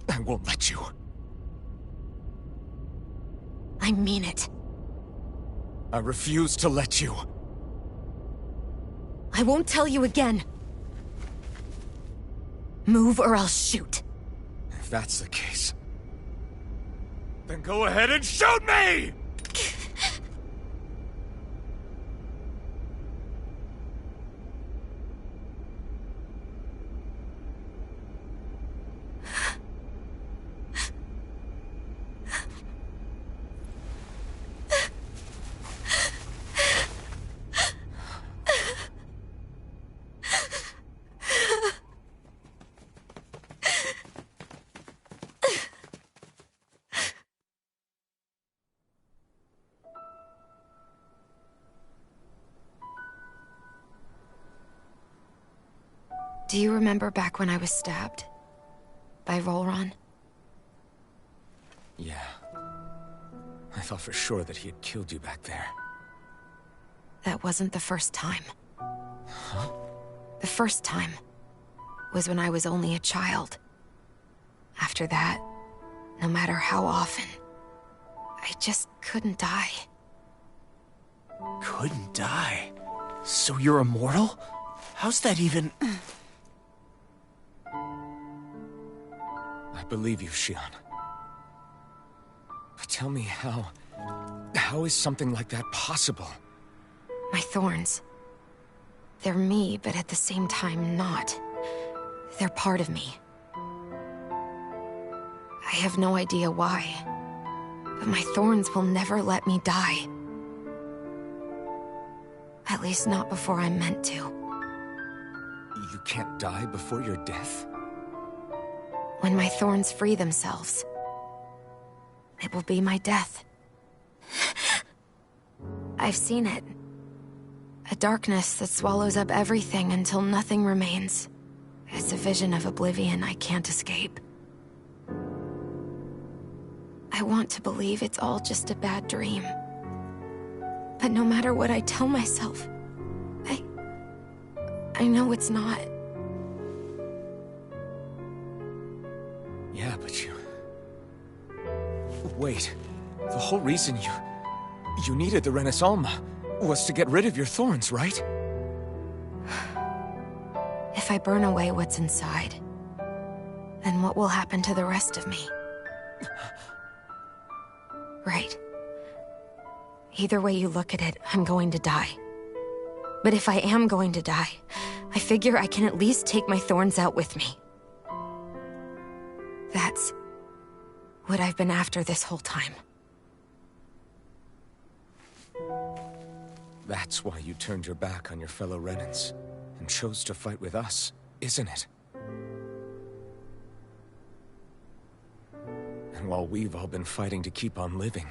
I won't let you. I mean it. I refuse to let you. I won't tell you again. Move or I'll shoot. If that's the case, then go ahead and shoot me! Do you remember back when I was stabbed? By Rolron? Yeah. I thought for sure that he had killed you back there. That wasn't the first time. Huh? The first time was when I was only a child. After that, no matter how often, I just couldn't die. Couldn't die? So you're immortal? How's that even... believe you, Shionne. But tell me how is something like that possible? My thorns. They're me, but at the same time not. They're part of me. I have no idea why, but my thorns will never let me die. At least not before I'm meant to. You can't die before your death? When my thorns free themselves, it will be my death. I've seen it. A darkness that swallows up everything until nothing remains. It's a vision of oblivion I can't escape. I want to believe it's all just a bad dream. But no matter what I tell myself, I know it's not. Yeah, but you... Wait. The whole reason you needed the Renaissance was to get rid of your thorns, right? If I burn away what's inside, then what will happen to the rest of me? Right. Either way you look at it, I'm going to die. But if I am going to die, I figure I can at least take my thorns out with me. That's what I've been after this whole time. That's why you turned your back on your fellow Renans and chose to fight with us, isn't it? And while we've all been fighting to keep on living,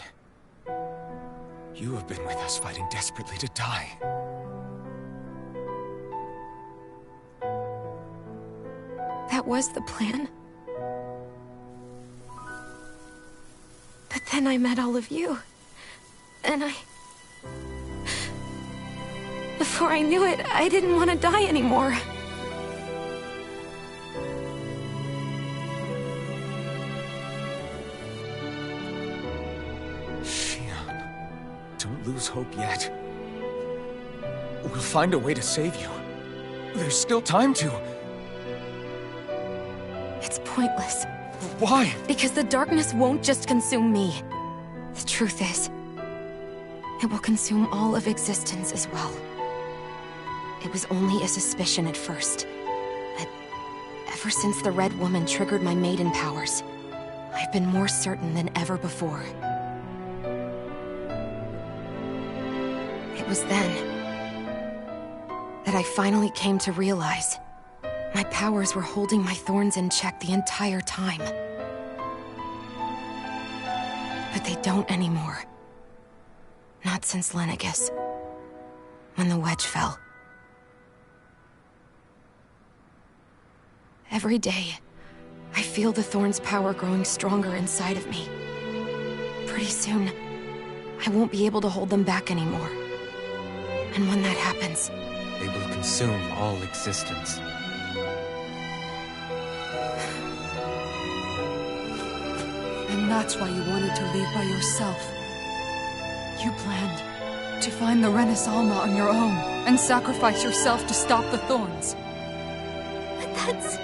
you have been with us fighting desperately to die. That was the plan. But then I met all of you. And before I knew it, I didn't want to die anymore. Shionne, don't lose hope yet. We'll find a way to save you. There's still time to. It's pointless. Why? Because the darkness won't just consume me. The truth is, it will consume all of existence as well. It was only a suspicion at first, but ever since the Red Woman triggered my maiden powers, I've been more certain than ever before. It was then that I finally came to realize my powers were holding my thorns in check the entire time. But they don't anymore. Not since Lenegis, when the wedge fell. Every day, I feel the thorn's power growing stronger inside of me. Pretty soon, I won't be able to hold them back anymore. And when that happens, They will consume all existence. And that's why you wanted to leave by yourself. You planned to find the Renaissance on your own and sacrifice yourself to stop the thorns. But that's...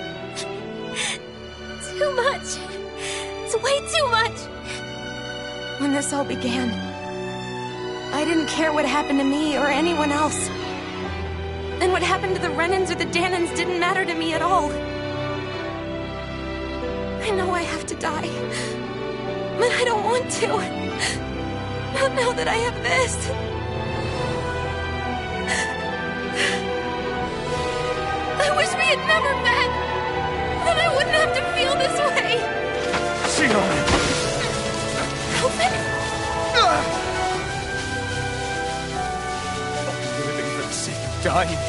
too much. It's way too much. when this all began, I didn't care what happened to me or anyone else. And what happened to the Renans or the Dahnans didn't matter to me at all. I know I have to die, but I don't want to. Not now that I have this. I wish we had never met. Then I wouldn't have to feel this way. Shionne! Kelvin? Living for the sake of dying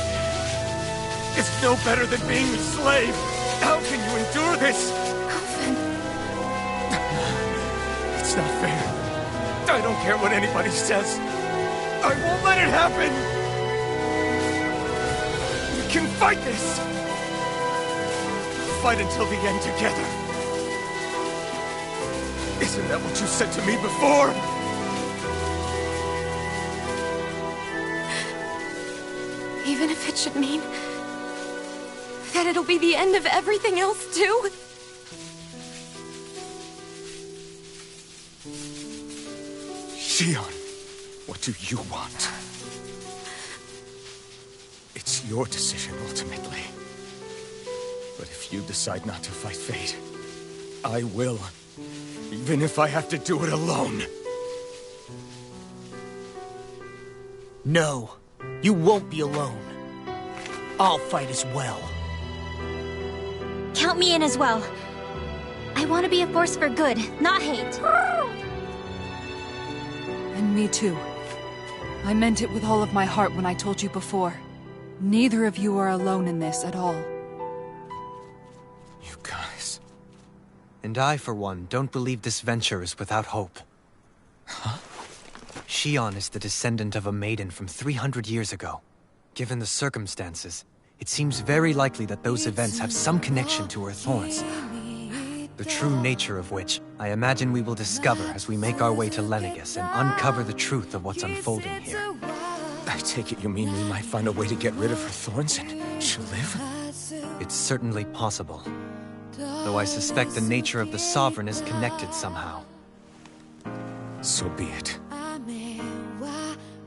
is no better than being a slave. How can you endure this? Kelvin. It's not fair. I don't care what anybody says. I won't let it happen. We can fight this. Fight until the end together. Isn't that what you said to me before? Even if it should mean that it'll be the end of everything else, too? Shion, what do you want? It's your decision, ultimately. But if you decide not to fight fate, I will. Even if I have to do it alone. No, you won't be alone. I'll fight as well. Count me in as well. I want to be a force for good, not hate. And me too. I meant it with all of my heart when I told you before. Neither of you are alone in this at all. You guys... And I, for one, don't believe this venture is without hope. Huh? Shion is the descendant of a maiden from 300 years ago. Given the circumstances, it seems very likely that those events have some connection to her thorns. The true nature of which, I imagine we will discover as we make our way to Lenegis and uncover the truth of what's unfolding here. I take it you mean we might find a way to get rid of her thorns and she'll live? It's certainly possible. Though I suspect the nature of the Sovereign is connected somehow. So be it.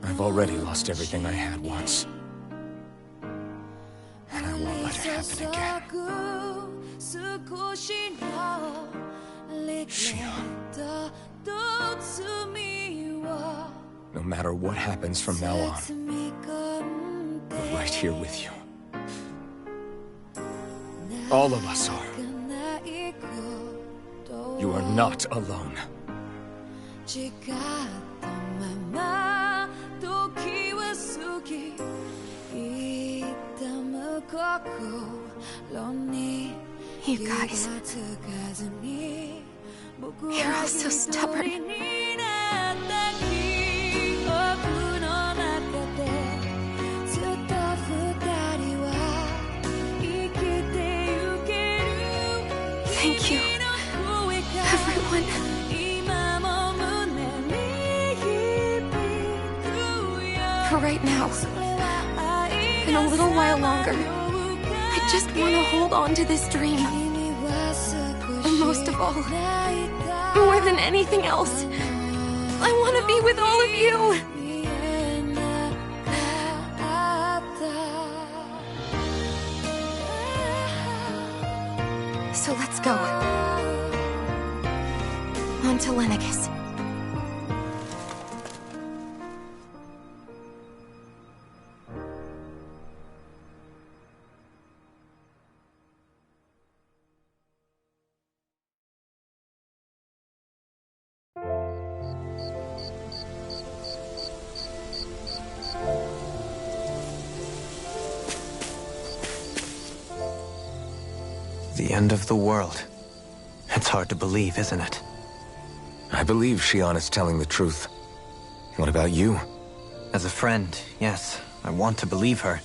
I've already lost everything I had once. And I won't let it happen again. Shion. No matter what happens from now on, we're right here with you. All of us are. You are not alone. You guys... You're all so stubborn. Thank you, everyone. For right now, and a little while longer, I just want to hold on to this dream. And most of all, more than anything else, I want to be with all of you! So let's go. On to Lenegis. The end of the world. It's hard to believe, isn't it? I believe Shion is telling the truth. What about you? As a friend, yes, I want to believe her.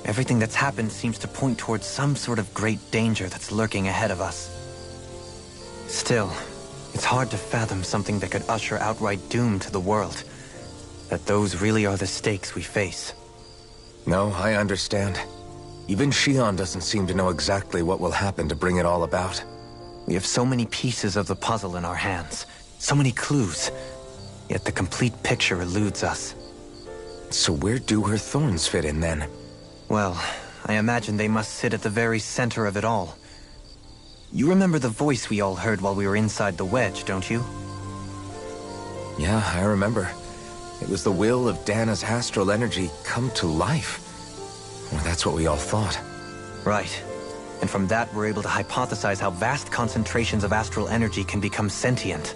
Everything that's happened seems to point towards some sort of great danger that's lurking ahead of us. Still, it's hard to fathom something that could usher outright doom to the world. That those really are the stakes we face. No, I understand. Even Shion doesn't seem to know exactly what will happen to bring it all about. We have so many pieces of the puzzle in our hands, so many clues, yet the complete picture eludes us. So where do her thorns fit in then? Well, I imagine they must sit at the very center of it all. You remember the voice we all heard while we were inside the wedge, don't you? Yeah, I remember. It was the will of Dana's astral energy come to life. Well, that's what we all thought. Right. And from that, we're able to hypothesize how vast concentrations of astral energy can become sentient.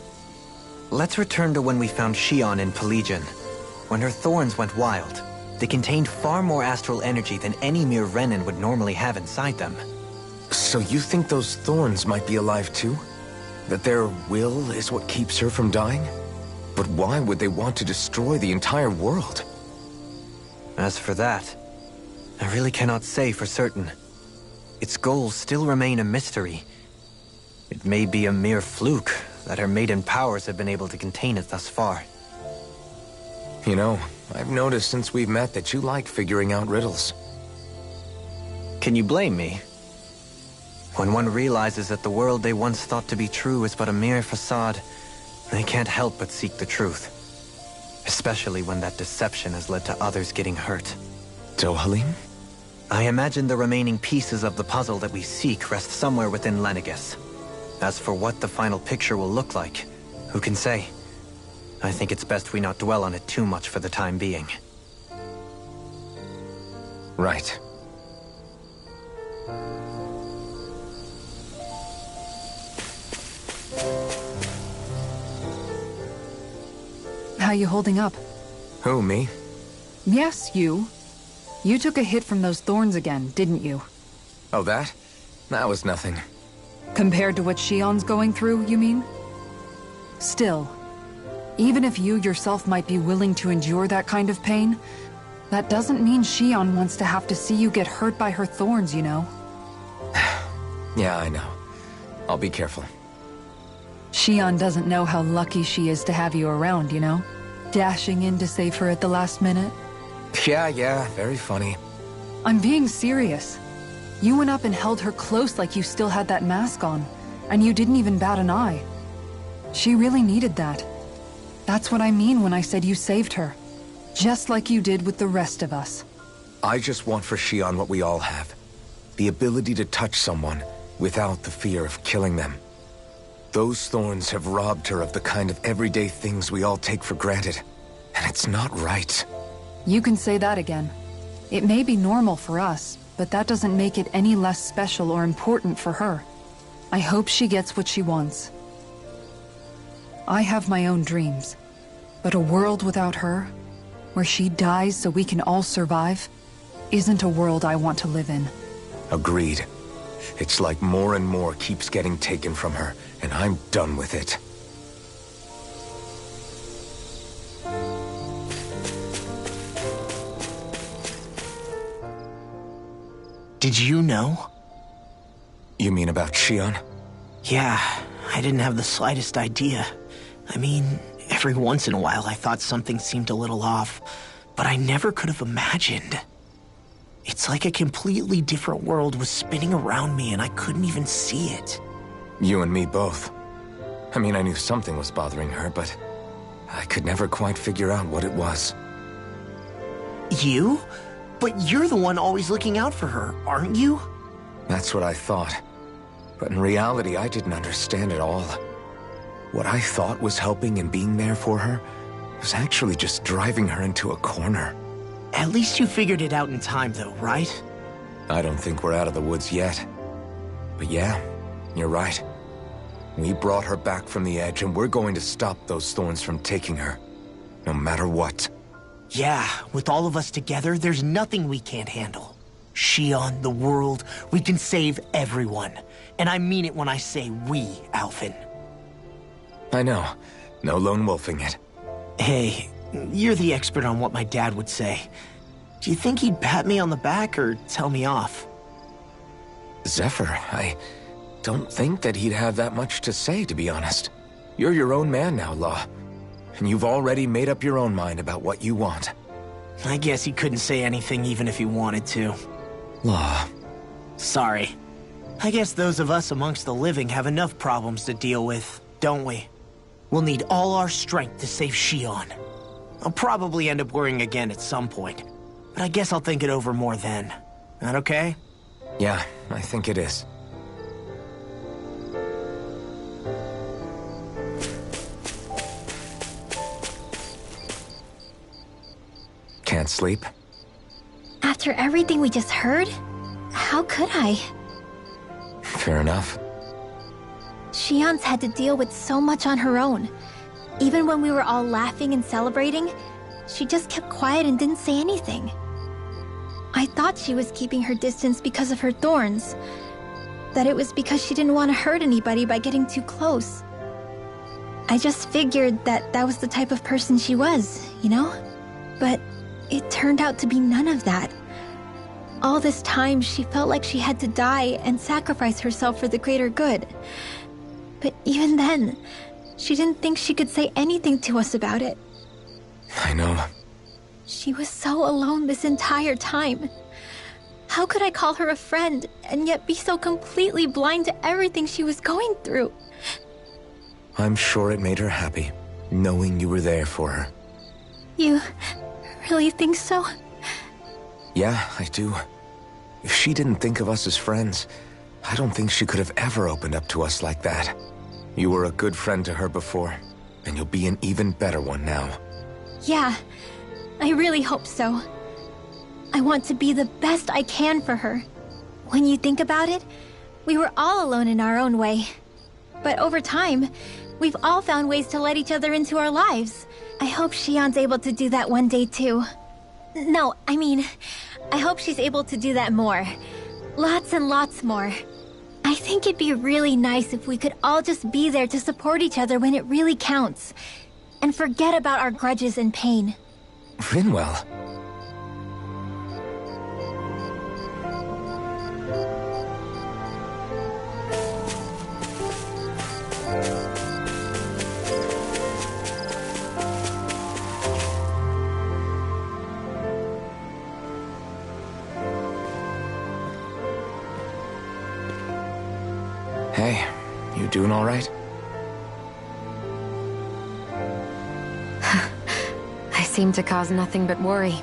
Let's return to when we found Shion in Pelegion. When her thorns went wild, they contained far more astral energy than any mere Renin would normally have inside them. So you think those thorns might be alive too? That their will is what keeps her from dying? But why would they want to destroy the entire world? As for that, I really cannot say for certain. Its goals still remain a mystery. It may be a mere fluke that her maiden powers have been able to contain it thus far. You know, I've noticed since we've met that you like figuring out riddles. Can you blame me? When one realizes that the world they once thought to be true is but a mere facade, they can't help but seek the truth. Especially when that deception has led to others getting hurt. Dohalim? I imagine the remaining pieces of the puzzle that we seek rest somewhere within Lenegis. As for what the final picture will look like, who can say? I think it's best we not dwell on it too much for the time being. Right. How you holding up? Who, me? Yes, you. You took a hit from those thorns again, didn't you? Oh, that? That was nothing. Compared to what Shion's going through, you mean? Still, even if you yourself might be willing to endure that kind of pain, that doesn't mean Shion wants to have to see you get hurt by her thorns, you know? Yeah, I know. I'll be careful. Shion doesn't know how lucky she is to have you around, you know? Dashing in to save her at the last minute. Yeah, very funny. I'm being serious. You went up and held her close like you still had that mask on, and you didn't even bat an eye. She really needed that. That's what I mean when I said you saved her. Just like you did with the rest of us. I just want for Shion what we all have. The ability to touch someone without the fear of killing them. Those thorns have robbed her of the kind of everyday things we all take for granted. And it's not right. You can say that again. It may be normal for us, but that doesn't make it any less special or important for her. I hope she gets what she wants. I have my own dreams, but a world without her, where she dies so we can all survive, isn't a world I want to live in. Agreed. It's like more and more keeps getting taken from her, and I'm done with it. Did you know? You mean about Shion? Yeah, I didn't have the slightest idea. I mean, every once in a while I thought something seemed a little off, but I never could have imagined. It's like a completely different world was spinning around me and I couldn't even see it. You and me both. I mean, I knew something was bothering her, but I could never quite figure out what it was. You? But you're the one always looking out for her, aren't you? That's what I thought. But in reality, I didn't understand it all. What I thought was helping and being there for her was actually just driving her into a corner. At least you figured it out in time, though, right? I don't think we're out of the woods yet. But yeah, you're right. We brought her back from the edge, and we're going to stop those thorns from taking her. No matter what. Yeah, with all of us together, there's nothing we can't handle. Shion, the world, we can save everyone. And I mean it when I say we, Alphen. I know. No lone wolfing it. Hey, you're the expert on what my dad would say. Do you think he'd pat me on the back or tell me off? Zephyr, I don't think that he'd have that much to say, to be honest. You're your own man now, Law. And you've already made up your own mind about what you want. I guess he couldn't say anything even if he wanted to. Law. Sorry. I guess those of us amongst the living have enough problems to deal with, don't we? We'll need all our strength to save Shion. I'll probably end up worrying again at some point, but I guess I'll think it over more then. That okay? Yeah, I think it is. Can't sleep? After everything we just heard, how could I? Fair enough. Shion's had to deal with so much on her own. Even when we were all laughing and celebrating, she just kept quiet and didn't say anything. I thought she was keeping her distance because of her thorns. That it was because she didn't want to hurt anybody by getting too close. I just figured that that was the type of person she was, you know? But it turned out to be none of that. All this time, she felt like she had to die and sacrifice herself for the greater good. But even then, she didn't think she could say anything to us about it. I know. She was so alone this entire time. How could I call her a friend and yet be so completely blind to everything she was going through? I'm sure it made her happy, knowing you were there for her. You really think so? Yeah, I do. If she didn't think of us as friends, I don't think she could have ever opened up to us like that. You were a good friend to her before, and you'll be an even better one now. Yeah, I really hope so. I want to be the best I can for her. When you think about it, we were all alone in our own way. But over time, we've all found ways to let each other into our lives. I hope Shion's able to do that one day too. No, I mean, I hope she's able to do that more. Lots and lots more. I think it'd be really nice if we could all just be there to support each other when it really counts. And forget about our grudges and pain. Rinwell. Hey, you doing all right? I seem to cause nothing but worry.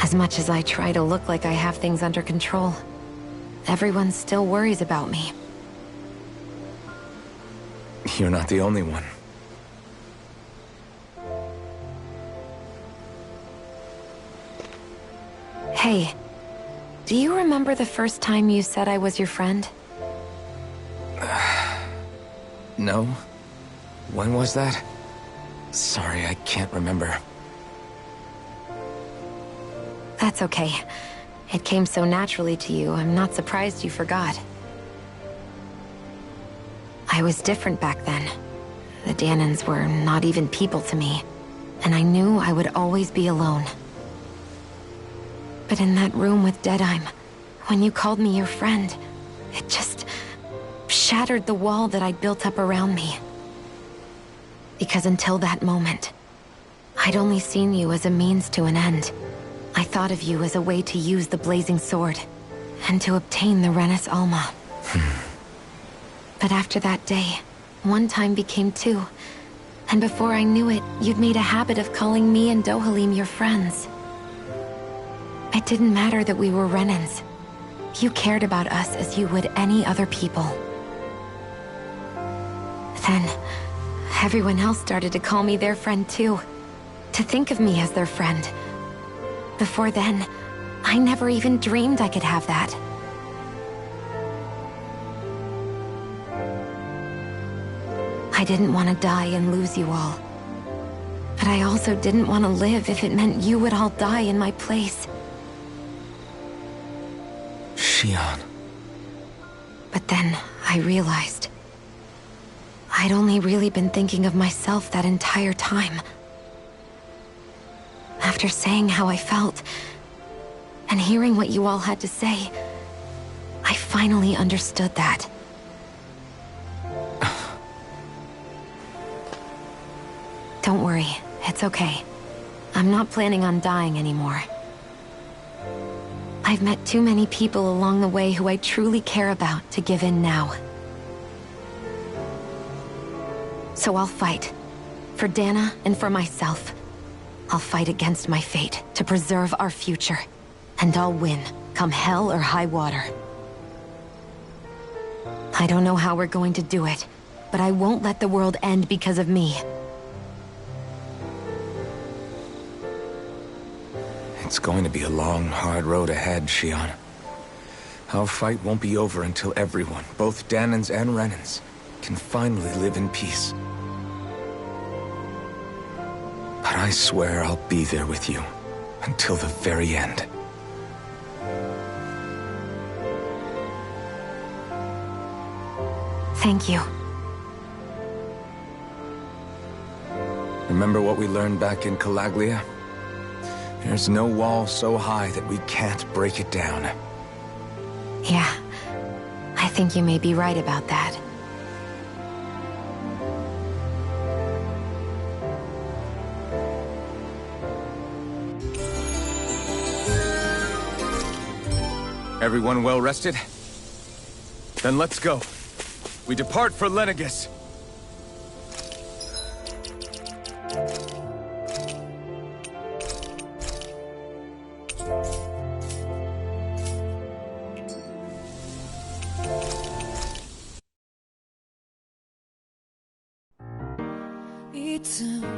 As much as I try to look like I have things under control, everyone still worries about me. You're not the only one. Hey, do you remember the first time you said I was your friend? No? When was that? Sorry, I can't remember. That's okay. It came so naturally to you, I'm not surprised you forgot. I was different back then. The Dahnans were not even people to me, and I knew I would always be alone. But in that room with Deadheim, when you called me your friend, it just shattered the wall that I'd built up around me. Because until that moment, I'd only seen you as a means to an end. I thought of you as a way to use the Blazing Sword, and to obtain the Renis Alma. But after that day, one time became two, and before I knew it, you'd made a habit of calling me and Dohalim your friends. It didn't matter that we were Renans. You cared about us as you would any other people. Then, everyone else started to call me their friend too. To think of me as their friend. Before then, I never even dreamed I could have that. I didn't want to die and lose you all. But I also didn't want to live if it meant you would all die in my place. Shion. But then, I realized I'd only really been thinking of myself that entire time. After saying how I felt, and hearing what you all had to say, I finally understood that. Don't worry, it's okay. I'm not planning on dying anymore. I've met too many people along the way who I truly care about to give in now. So I'll fight. For Dana and for myself. I'll fight against my fate to preserve our future. And I'll win, come hell or high water. I don't know how we're going to do it, but I won't let the world end because of me. It's going to be a long, hard road ahead, Shion. Our fight won't be over until everyone, both Dahnans and Renans, can finally live in peace. But I swear I'll be there with you, until the very end. Thank you. Remember what we learned back in Calaglia? There's no wall so high that we can't break it down. Yeah, I think you may be right about that. Everyone well rested? Then let's go. We depart for Lenegis. 이쯤